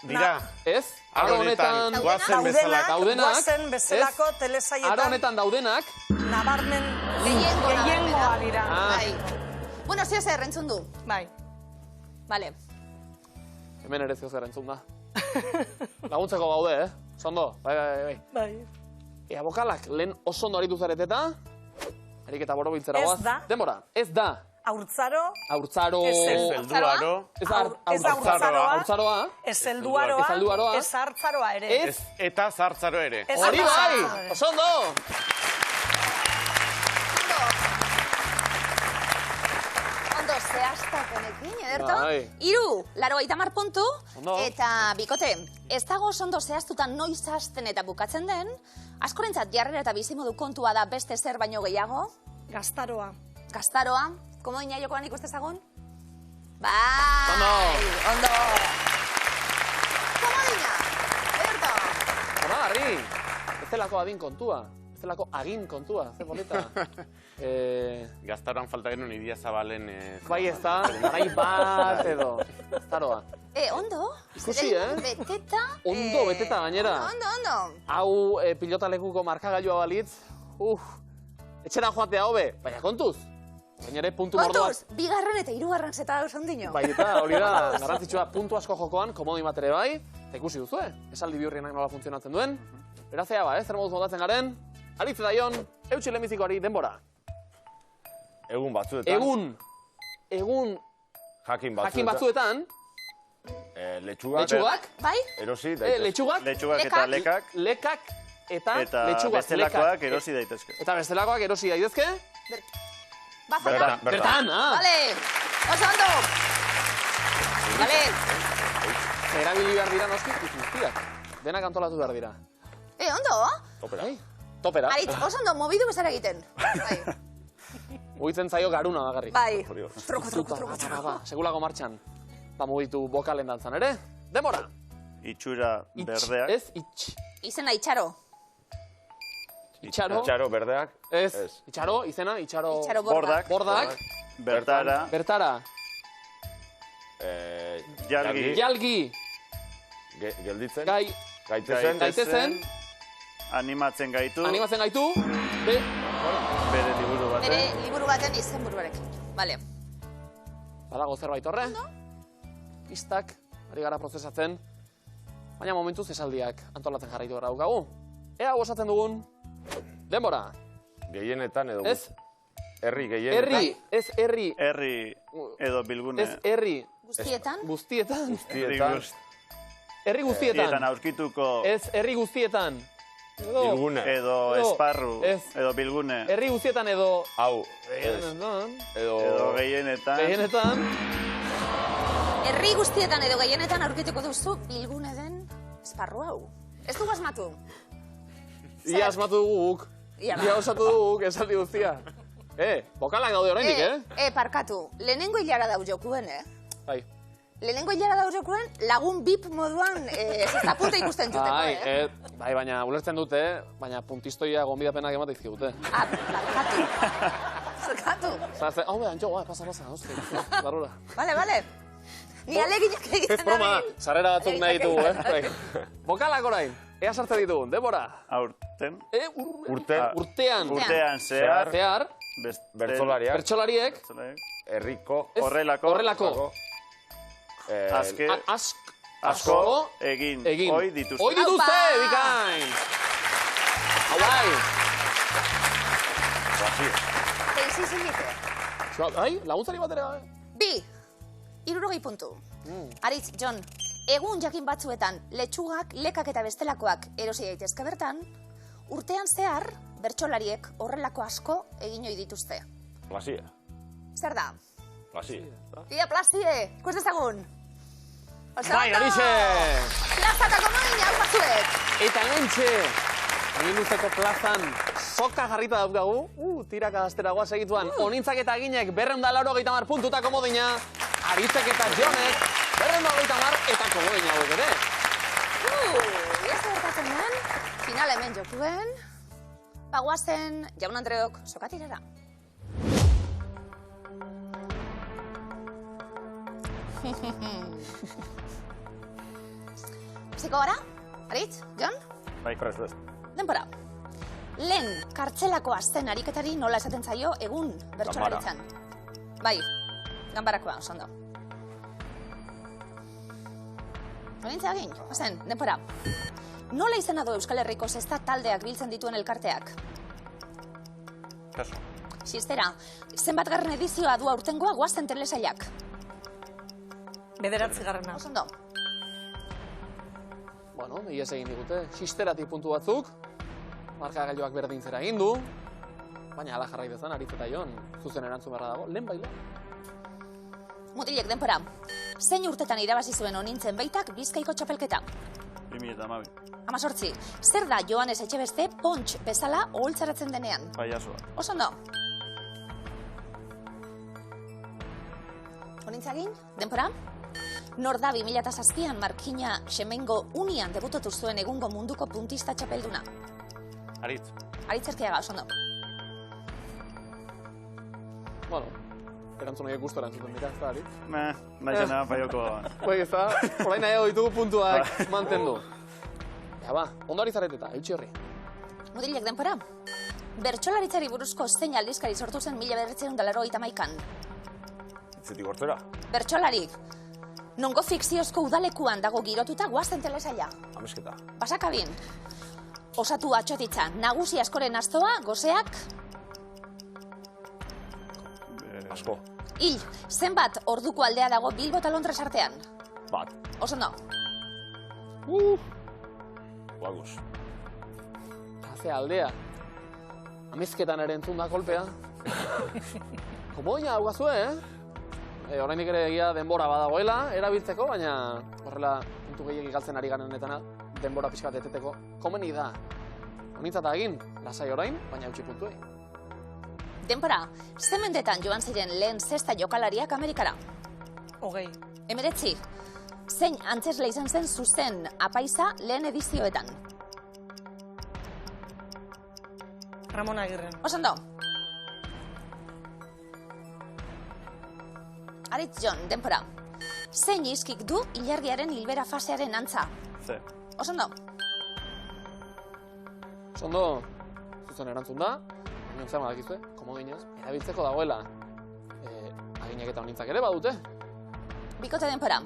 Dira. Ez, aro honetan. Goazen bezalako. Daudenak. guazen bezalako Ez, telesailetan, aro honetan daudenak. nabarmen Gehiengoa gehiengoa dira. Bai. Bueno, zio zer, entzun du. Bai. Bale. Hemen ere zeo zer entzun da. Laguntzeko gaude, Zondo, bai. Bai. Ea bokalak lehen oso ondo aritu zareteta. Ariketa borobiltzera Ez goaz. da. Denbora, ez da. Haurtzaro. Haurtzaro. Zelduaro. Ez haurtzaroa. Haurtzaroa. Ez zelduaroa. Ez hartzaroa ere. Ez. Eta zartzaro ere. Hori bai! Oso ondo! Ondo, zehaztapenekin, ederto? Bai. 30 puntu, Ondo. eta bikote, ez dago oso ondo zehaztutan noiz hasten eta bukatzen den, askorentzat jarrera eta bizimodu kontua da beste zer baino gehiago, Gaztaroa. gaztaroa, komodina jokoan ikustezagun? Bai! Ondo! Komodina! Ederto! Zoragarri! Ez delako adin kontua. Ez delako agin kontua. Ze polita. Gaztaroan falta genuen Idia Zabalen... Bai ez da, garai bat edo. Gaztaroa. Ondo? Ikusi, Beteta... Ondo, beteta gainera. Ondo. Hau pilotalekuko markagailua balitz. Etxera joatea hobe. Baina kontuz. Baina ere puntu mordoak. Kontuz, bigarren eta hirugarren zeta osondino. Bai eta hori da, garrantzitsua puntu asko jokoan, komodin bat ere bai. Eta ikusi duzu, esaldi bihurrienak nola funtzionatzen duen. Berazea ba, zer moduz montatzen garen. Aritze daion, eutxi lehenbizikoari denbora. Egun batzuetan. Egun Jakin jakin batzuetan. Letxugak. Bai? Erosi daitezke. Letxugak. Letxugak eta lekak. Lekak eta Eta letxugak. bestelakoak erosi daitezke. Eta bestelakoak erosi daitezke. Bazara. Bertan, Vale, oso ondo. Vale. Erabili behar dira noski, guztiak. Denak antolatu behar dira. Ondo? Topera. Topera. Aritz, oso ondo, mobidu bezala egiten. Bai. Uitzen zaio garuna bakarrik. Bai. Troko. Segulako martxan. Ba, mugitu bokalen dantzan ere. Demora. Itxura berdeak. Ez, itx. Izena itxaro. Itxaro. Itxaro berdeak. Ez. Itxaro, izena, itxaro. Itxaro bordak. Bordak. Bertara. Bertara. Jalgi. Jalgi. Gelditzen. Gaitezen. Gaitezen. Animatzen gaitu. Animatzen gaitu. Bere liburu baten. Bere liburu baten izen buruarekin. Vale. Badago zerbait horre. Pistak, ari gara prozesatzen. Baina momentuz esaldiak antolatzen jarraitu gara daukagu. Ea osatzen dugun. Denbora. Gehienetan edo. Ez. Herri gehienetan. Herri. Ez herri. Herri edo bilgune. Ez herri. Guztietan? Guztietan. Guztietan. Herri guztietan. Aurkituko. Ez herri guztietan. Bilgune. Edo esparru. Ez. Edo bilgune. Herri guztietan edo... Hau. Edo gehienetan. Gehienetan. Herri guztietan edo gehienetan aurkituko duzu bilgune den esparru hau. Ez dugu asmatu. Ia asmatu duguk. Ia osatu duguk, esaldi guztia. Bokalak daude oraindik, Parkatu. Lehenengo hilara dau jokuen, Bai. Lehenengo hilara dau jokuen lagun bip moduan zestapunta ikusten juteko, Bai, baina ulertzen dute, baina puntistoia gonbidapenak ematek zigute. Parkatu. Zerkatu. Hau behan jo, pasa, hostia, barrura. Vale. Ni aleginak egiten Ez broma, sarrera batzuk nahi ditugu, Bokalak orain, ea sartzen ditugun, denbora. Aurten. Urtean. Urtean zehar. Bertsolariak. Bertsolariek. Herriko. Horrelako. Asko egin. Hoi dituzte. Hoi dituzte, bikain. Hau bai. Teixi zilite. Bai, laguntzari batera. 60 puntu. Aritz, Jon, egun jakin batzuetan letxugak, lekak eta bestelakoak erosi daitezke bertan, urtean zehar bertsolariek horrelako asko egin ohi dituzte. Plazie. Zer da? Plazie. Ia plazie, ikusten ezagun. Bai, horixe. Plazatako moin hau batzuek. Eta hementxe, egin luzeko plazan soka jarrita daukagu, tiraka asteragoa segituan, onintzak eta eginek 280 puntutako modina, Aritzek eta Jonek 280 eta komodina hauek ere. Ia zertatzen den, final hemen jokuen, bagoazen Jaun Andreok sokatirera. Ziko gara? Aritz? Jon? Bai, Denbora. Lehen kartzelako azten ariketari nola esaten zaio egun bertsolaritzan. Bai, ganbarakoa, osondo. Nolintza egin, ozen, denbora. Nola izena du Euskal Herriko zesta taldeak biltzen dituen elkarteak? Kaso. Xistera, zenbatgarren edizioa du aurtengoa goazen telesailak? 9. Osondo. Bueno, ies egin digute, xisteratik puntu batzuk, markagailuak berdintzera egin du, baina ala jarrai dezan, Aritz eta Jon, zuzen erantzun beharra dago, lehen baila. Mutilek denpora, zein urtetan irabazi zuen Onintzen Beitak Bizkaiko txapelketa? 2012. 18. Zer da Joanes Etxebeste Pontx bezala oholtzaratzen denean? Paiasoa. Osondo. Onintzagin, denpora? Nor da 2007an Markina Xemengo Unian debutatu zuen egungo munduko puntista txapelduna? Aritz. Aritz Erkiaga, osondo. Bueno, erantzun horiek guztu erantzuten dira, ez da, Aritz? Naizena, paioko. Oik, ez da, orain nahiago ditugu puntuak mantendu. Ja ba, ondo Aritzareteta, eutxi horri. Mutilek denpora? Bertsolaritzari buruzko zein aldizkari sortu zen 1981an? Itzetik hortzera? Bertsolarik. Nongo fikziozko udalekuan dago girotuta goazen telesaila. Amesketa. Basakabin. Osatu atxotitza, nagusi askoren astoa, goseak. Asko. Hil, zenbat orduko aldea dago Bilbo eta Londres artean? Bat. Osondo. Guaguz. Haze aldea. Amezketan ere entzun da kolpea. Komoina hau gazue, Horreinik ere egia denbora badagoela, erabiltzeko, baina horrela puntu gehiagik galtzen ari ganenetana denbora pixka bat eteteko komeni da. Honintzat egin, lasai orain, baina eutxi puntuei. Denpora, ze mendetan joan ziren lehen zesta jokalariak Amerikara? 20. 19. Zein antzesle izan zen zuzen apaiza lehen edizioetan? Ramon Agirren. Osondo. Aritz Jon, denpora. Zein izkik du ilargiaren hilbera fasearen antza? Ze. Osondo. Osondo, zuzen erantzun da, baina zer badakizue, komodinaz, erabiltzeko dagoela. Aginak eta honintzak ere badute. Bikote denpora.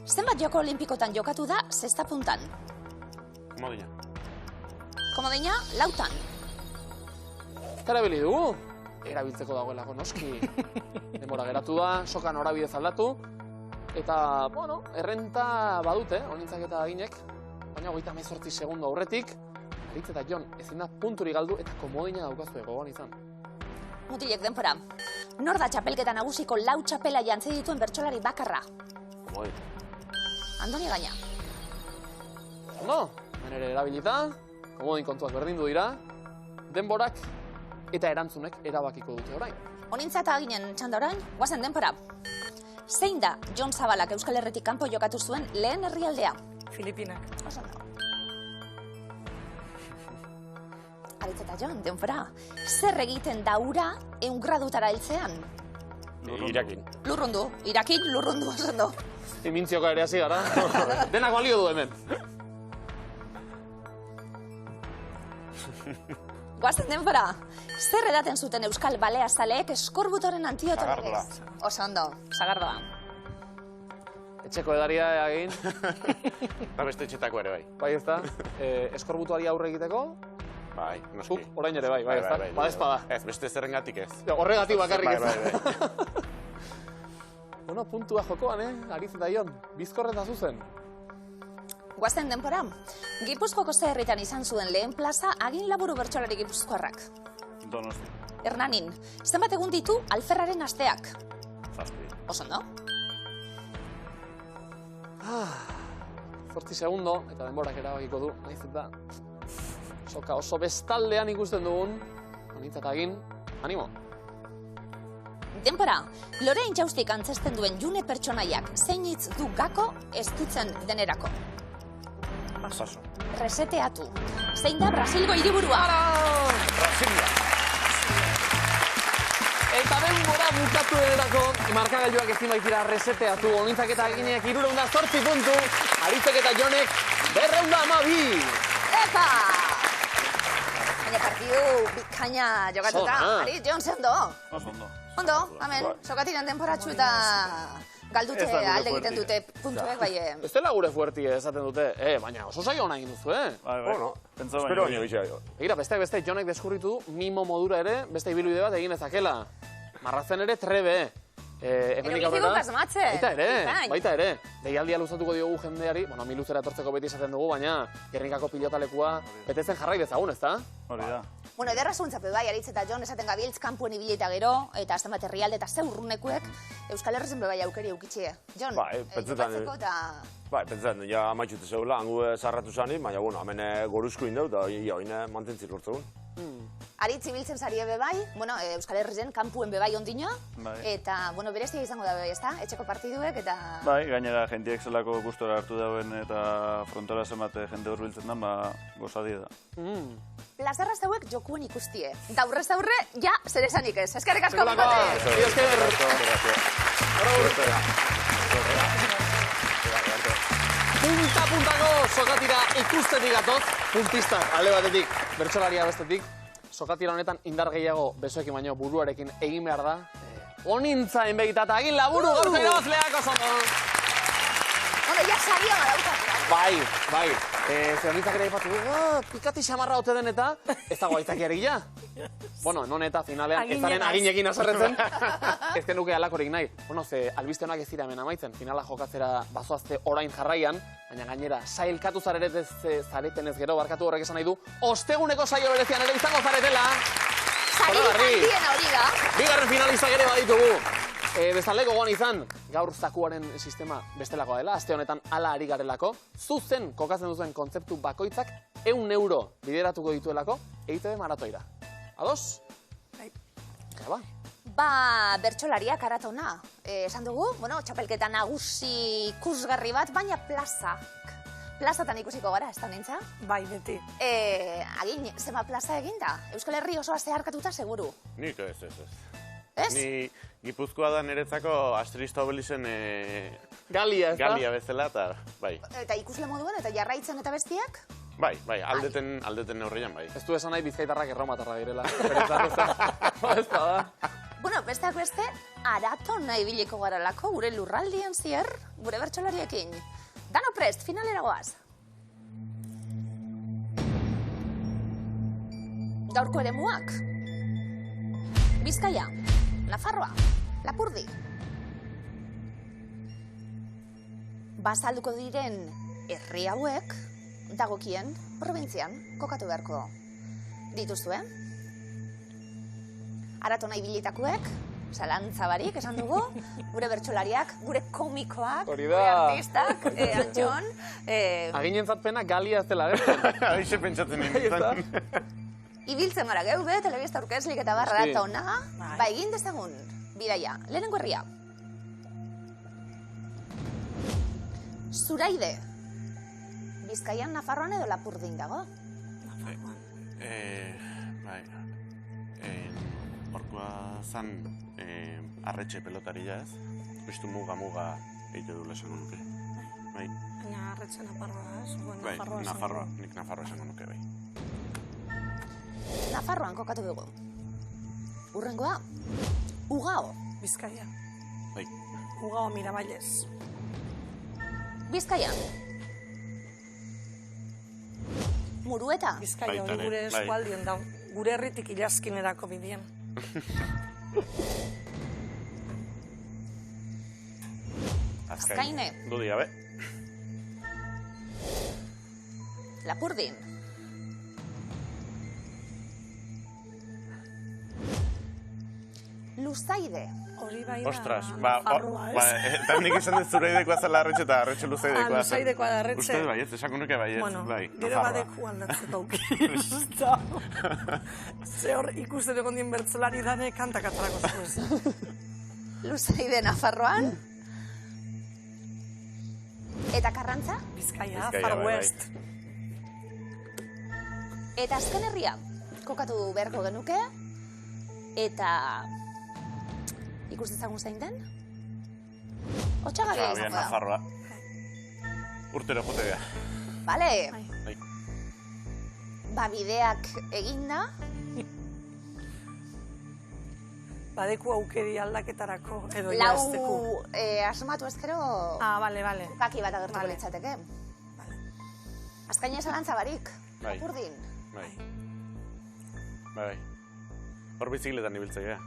Zenbat joko olimpikotan jokatu da zesta puntan? Komodina. Komodina, 4. Erabili dugu, erabiltzeko dagoelako noski. Denbora geratu da, soka norabidez aldatu, eta, bueno, errenta badute, honintzak eta aginek, baina 38 segundo aurretik, Aritz eta Jon ezin da punturi galdu eta komodina daukazue gogoan izan. Mutilek denpora. Nor da txapelketa nagusiko 4 txapela jantzi dituen bertsolari bakarra? Komodin. Andoni Gaina. Ondo, hemen ere erabilita, komodin kontuak berdindu dira, denborak eta erantzunek erabakiko dute orain. Honintzat aginen txanda orain, guazen denpora. Zein da Jon Zabalak Euskal Herritik kanpo jokatu zuen lehen herrialdea? Filipinak. Osondo. Aritz eta Jon, denpora. Zer egiten da ura 100 gradutara heltzean? Irakin. Lurrundu. Irakin, lurrundu, osondo. Imintzioka ere hasi gara. Denak balio du hemen. Guazen denpora. Zer edaten zuten Euskal Baleazaleek eskorbutoren antiotoa? Sagardoa. Osondo, sagardoa. Etxeko edaria egin, Ba beste etxetako ere bai. bai ez da, eskorbutuari aurre egiteko, Bai, noski. zuk orain ere bai ez da, badezpada. Ez, beste zerrengatik ez. Horregatik bakarrik ez Bai, da. bai. Bueno, puntua jokoan, Aritz eta Jon, bizkorren da zuzen. Guazen denpora. Gipuzkoako ze herritan izan zuen lehen plaza agin laburu bertsolari gipuzkoarrak? Donosti. Hernanin, zenbat egun ditu alferraren asteak? 7. Osondo. 8 segundo, eta denborak erabakiko du, nahiz eta soka oso bestaldean ikusten dugun, honintzat egin, animo. Denpora, Lorein Jaustik antzesten duen June pertsonaiak zein hitz du gako ez dutzen denerako? Saso. Reseteatu. Zein da Brasilgo hiriburua? Brasilia. Eta denbora bukatu denerako, markagailuak ezin baitira reseteatu, honintzak eta eginek 308 puntu, Aritzek eta Jonek 212. Epa! Baina partidu bikaina jokatuta. Zona. Aritz, Jon, ze ondo? Oso ondo. Ondo, hemen, sokatiren denporatxu eta Galdute alde egiten dute puntuek, bai... Ez dela gure fuerti esaten dute, baina oso saio hona egin duzu, Bueno, espero baino gitxea. Begira, beste Jonek deskurritu du mimo modura ere, beste ibilbide bat egin ezakela. Marrazen ere trebe. Hemenik aurrera... Baita ere. Deialdia luzatuko diogu jendeari, bueno, Miluzera etortzeko beti esaten dugu, baina Gernikako pilotalekua betetzen jarrai dezagun, ezta? Hori da. Bueno, ederra zuntzape bai, Aritz eta Jon esaten gabiltz kanpuen ibilita gero, eta azten bat herrialde eta ze urrunekuek Euskal Herrizen bebai aukeri eukitxie. Jon, jokatzeko eta... Bai, pentsetan, ja amaitxute zeula, hangu zarratu zanik, baina, bueno, hemen goruzko indau, eta hori mantentzik lortzegun. Aritz ibiltzen zarie bebai, bueno, Euskal Herrizen kanpuen bebai ondino, eta, bueno, berezia izango da bebai, ezta? Etxeko partiduek eta... Bai, gainera, jentiek zelako gustora hartu dauen eta frontora zenbate jende hurbiltzen da, gozadia da. Plazarraz hauek jokuen ikustie. Daurrez aurre, ja, zer esanik ez. Eskerrik asko bikote! Punta-puntako sokatira ikustetik gatoz, puntistak alde batetik, bertsolaria bestetik. Sokatira honetan indar gehiago besoekin baino buruarekin egin behar da. Onintza enbegita eta egin laburu gorko irabazleak oso ondo. Bueno, ja saria badaukat. Bai. Zer honintzak ere ipatu du, pikati xamarra ote den eta ez dago aitzaki ja. Bueno, non eta finalean ez zaren aginekin azarretzen. Ez genuke alakorik nahi. Bueno, ze albiste honak ez dira hemen amaitzen. Finala jokatzera bazoazte orain jarraian, baina gainera sailkatu zareten ez gero, barkatu horrek esan nahi du, osteguneko saio berezian ere izango zaretela. Saio handien hori da. Bigarren finalistak ere baditugu. Bestalde gogoan izan, gaur zakuaren sistema bestelakoa dela, aste honetan hala ari garelako, zuzen kokatzen duzuen kontzeptu bakoitzak 100 euro bideratuko dituelako EITB maratoira. Ados? Bai. Ba, bertsolariak aratona. Esan dugu, bueno, txapelketa nagusi ikusgarri bat, baina plazatan ikusiko gara, ez da nintza? Bai, beti. Agin, zema plaza eginda? Euskal Herri osoa zeharkatuta seguru? Nik ez. Ez? Ni Gipuzkoa da niretzako Asterix Obelixen Galia, ez da? Galia bezala, eta bai. Eta ikusle moduan, eta jarraitzen eta bestiak? Bai, aldeten neurrian, bai. Ez du esan nahi bizkaitarrak erromatarra direla. Ez da. Bueno, besteak beste, aratona ibiliko garalako gure lurraldian zier, gure bertsolariekin. Dano prest, finalera goaz. Gaurko ere muak. Bizkaia, Nafarroa, Lapurdi. Bazalduko diren herri hauek, dagokien, probintzian, kokatu beharko dituzue. Aratona ibilitakoek, zalantza barik, esan dugu, gure bertsolariak, gure komikoak, gure artistak, Antxon. Aginentzat pena Galia ez dela gertzen. Aixe pentsatzen nintzen. Ibiltzen gara geude, telebista aurkezlik eta barra aratona, ba egin dezagun, bidaia, lehenengo herria. Zuraide, Bizkaian, Nafarroan edo Lapurdin dago? Bai, horkoa zan arretxe pelotaria ez, biztu muga eite du esango nuke. Bai. Baina arretxe Nafarroa ez? Bai, Nafarroa, nik Nafarroa esango nuke bai. Nafarroan kokatu dugu. Urrengoa, Ugao. Bizkaia. Bai. Ugao Mirabailez. Bizkaian. Murueta. Bizkaia hori gure eskualdien da. Gure herritik ilazkinerako bidean. Azkaine. Dudi gabe. Lapurdin. Luzaide. Hori bai da. Ostras, Nafarroa ez. eta nik esan dut zureidekoa zela arretxe eta arretxe luzaidekoa. Luzaidekoa da arretxe. Uste bai ez, esango nuke bai ez. Bueno, bai, gero badeku aldatzeko aukizta. Ze hor ikusten egon dien bertzelari dane kantak atarako zuez. Luzaide Nafarroan. Eta Karrantza? Bizkaia, Far West. Eta azken herria, kokatu beharko genuke. Eta... ikustitzagun zein den? Otxagabea izango da. Nafarroa. Urtero jote da. Bale. Bai. Ba, bideak eginda. badeku aukeri aldaketarako edo jazteko. Lau asmatu ezkero... Bale. Trukaki bat agertuko litzateke. Azkaina zalantza barik, lapurdin. Bai. Hor bizikletan ibiltzea.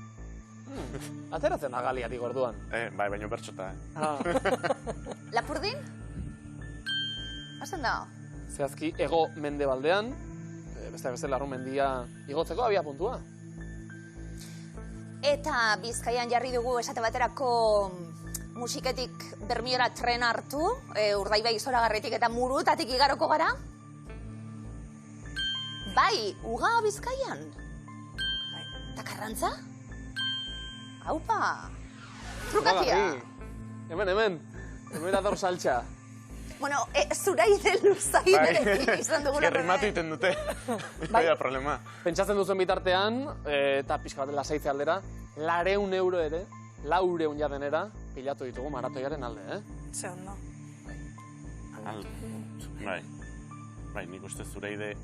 Ateratzen da galiatik orduan. Bai, baino bertxota. Lapurdin? Hazen da? Zehazki, ego mendebaldean, beste larrun mendia igotzeko abia puntua. Eta Bizkaian jarri dugu esate baterako musiketik Bermiora tren hartu, Urdaibai Zoragarritik eta Murutatik igaroko gara. Bai, uga Bizkaian. Eta Karrantza? Aupa! Trukakia! Hemen dator saltxa. Bueno, zuraide luzaiderekin izan dugula. Gerrimatu iten dute. Bai da problema. Pentsatzen duzen bitartean, eta pixka bat lasaitzea aldera, 200 euro ere, 400 jadenera, pilatu ditugu maratoiaren alde, Ze ondo. Bai, nik uste zureide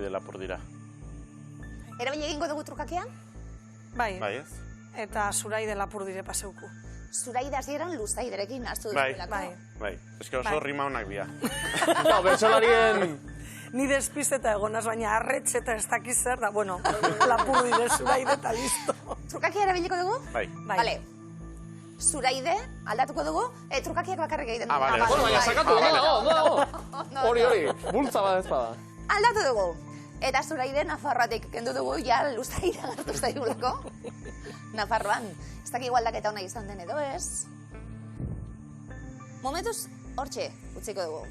lapurdira. Erabili egingo dugu trukakean? Bai, ez? eta zuraide lapurdire paseuku. Zuraide hasieran luzaiderekin hartu duzulako. Bai, eske oso rima honak bia. Bertsolarien... Ni despisteta egonaz, baina arretxe eta ez dakiz zer da, bueno, lapurdire zuraide eta listo. Trukakia erabiliko dugu? Bai. Vale. Zuraide, aldatuko dugu, trukakiak bakarrik egiten dugu. Vale. Bueno, baina sakatu, no. Hori, bultza bat ez bada. Aldatu dugu. Eta zuraide Nafarroatik kendu dugu, ja luzaira hartu zaigulako. Nafarroan. Ez dakik aldaketa ona izan den edo ez. Momentuz, hortxe, utziko dugu.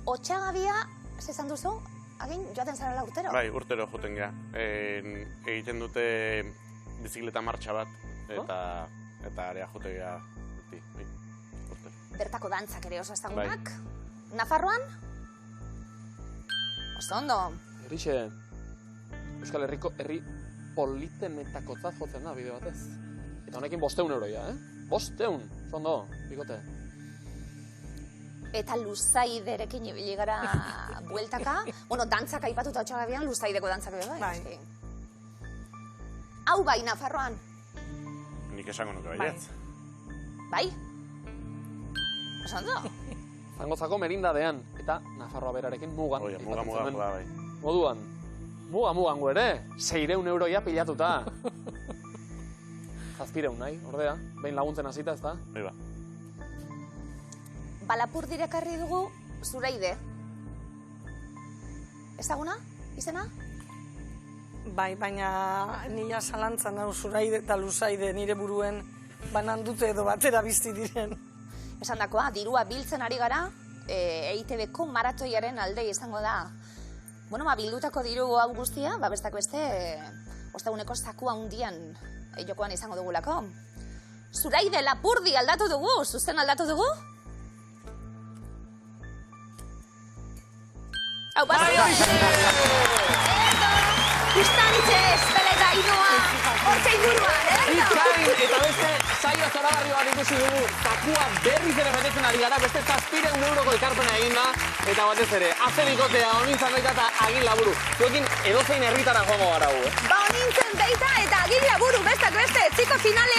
Otxagabia, zezan duzu, agin joaten zarela urtero? Bai, urtero joten gea. Egiten dute bizikleta martxa bat, eta area jote gea urtero. Bertako dantzak ere oso ezagunak. Nafarroan? Oso ondo. Erixe, Euskal Herriko herri politenetakotzat jotzen da bideo batez. Eta honekin 500 euroia, 500, oso ondo, bikote. Eta luzaiderekin ibili gara bueltaka. Bueno, dantzak aipatuta Otxagabian, luzaideko dantzak ere bai. Hau bai, Nafarroan. Nik esango nuke baietz. Bai? Oso ondo. Zangozako merindadean, eta Nafarroa berarekin mugan. Oia, muga, bai. Moduan, mugan gu ere, 600 euroia pilatuta. 700 nahi, ordea, behin laguntzen hasita ez da. Bai ba. Balapurdire ekarri dugu zuraide. Ezaguna? Izena? Bai, baina nila zalantzan hau zuraide eta luzaide nire buruen banan dute edo batera bizti diren. Esan dakoa, dirua biltzen ari gara, EITB-ko maratoiaren alde izango da. Bueno, bildutako diru hau guztia, bestak beste, osteguneko zakua hundian jokoan izango dugulako. Zuraide Lapurdi aldatu dugu, zuzen aldatu dugu? Hau, pasio! Kustantxe, espeleta, inoa, hortxe inguruan, Bizkain, eta beste saio zoragarri bat ikusi dugu, zakua berriz ere betetzen ari gara, beste 700 euroko ekarpena egin da, eta batez ere, azenikotea, onintzen baita eta agin laburu. Zuekin edozein herritara joango gara gu, Ba, onintzen baita eta agin laburu, bestak beste, txiko finale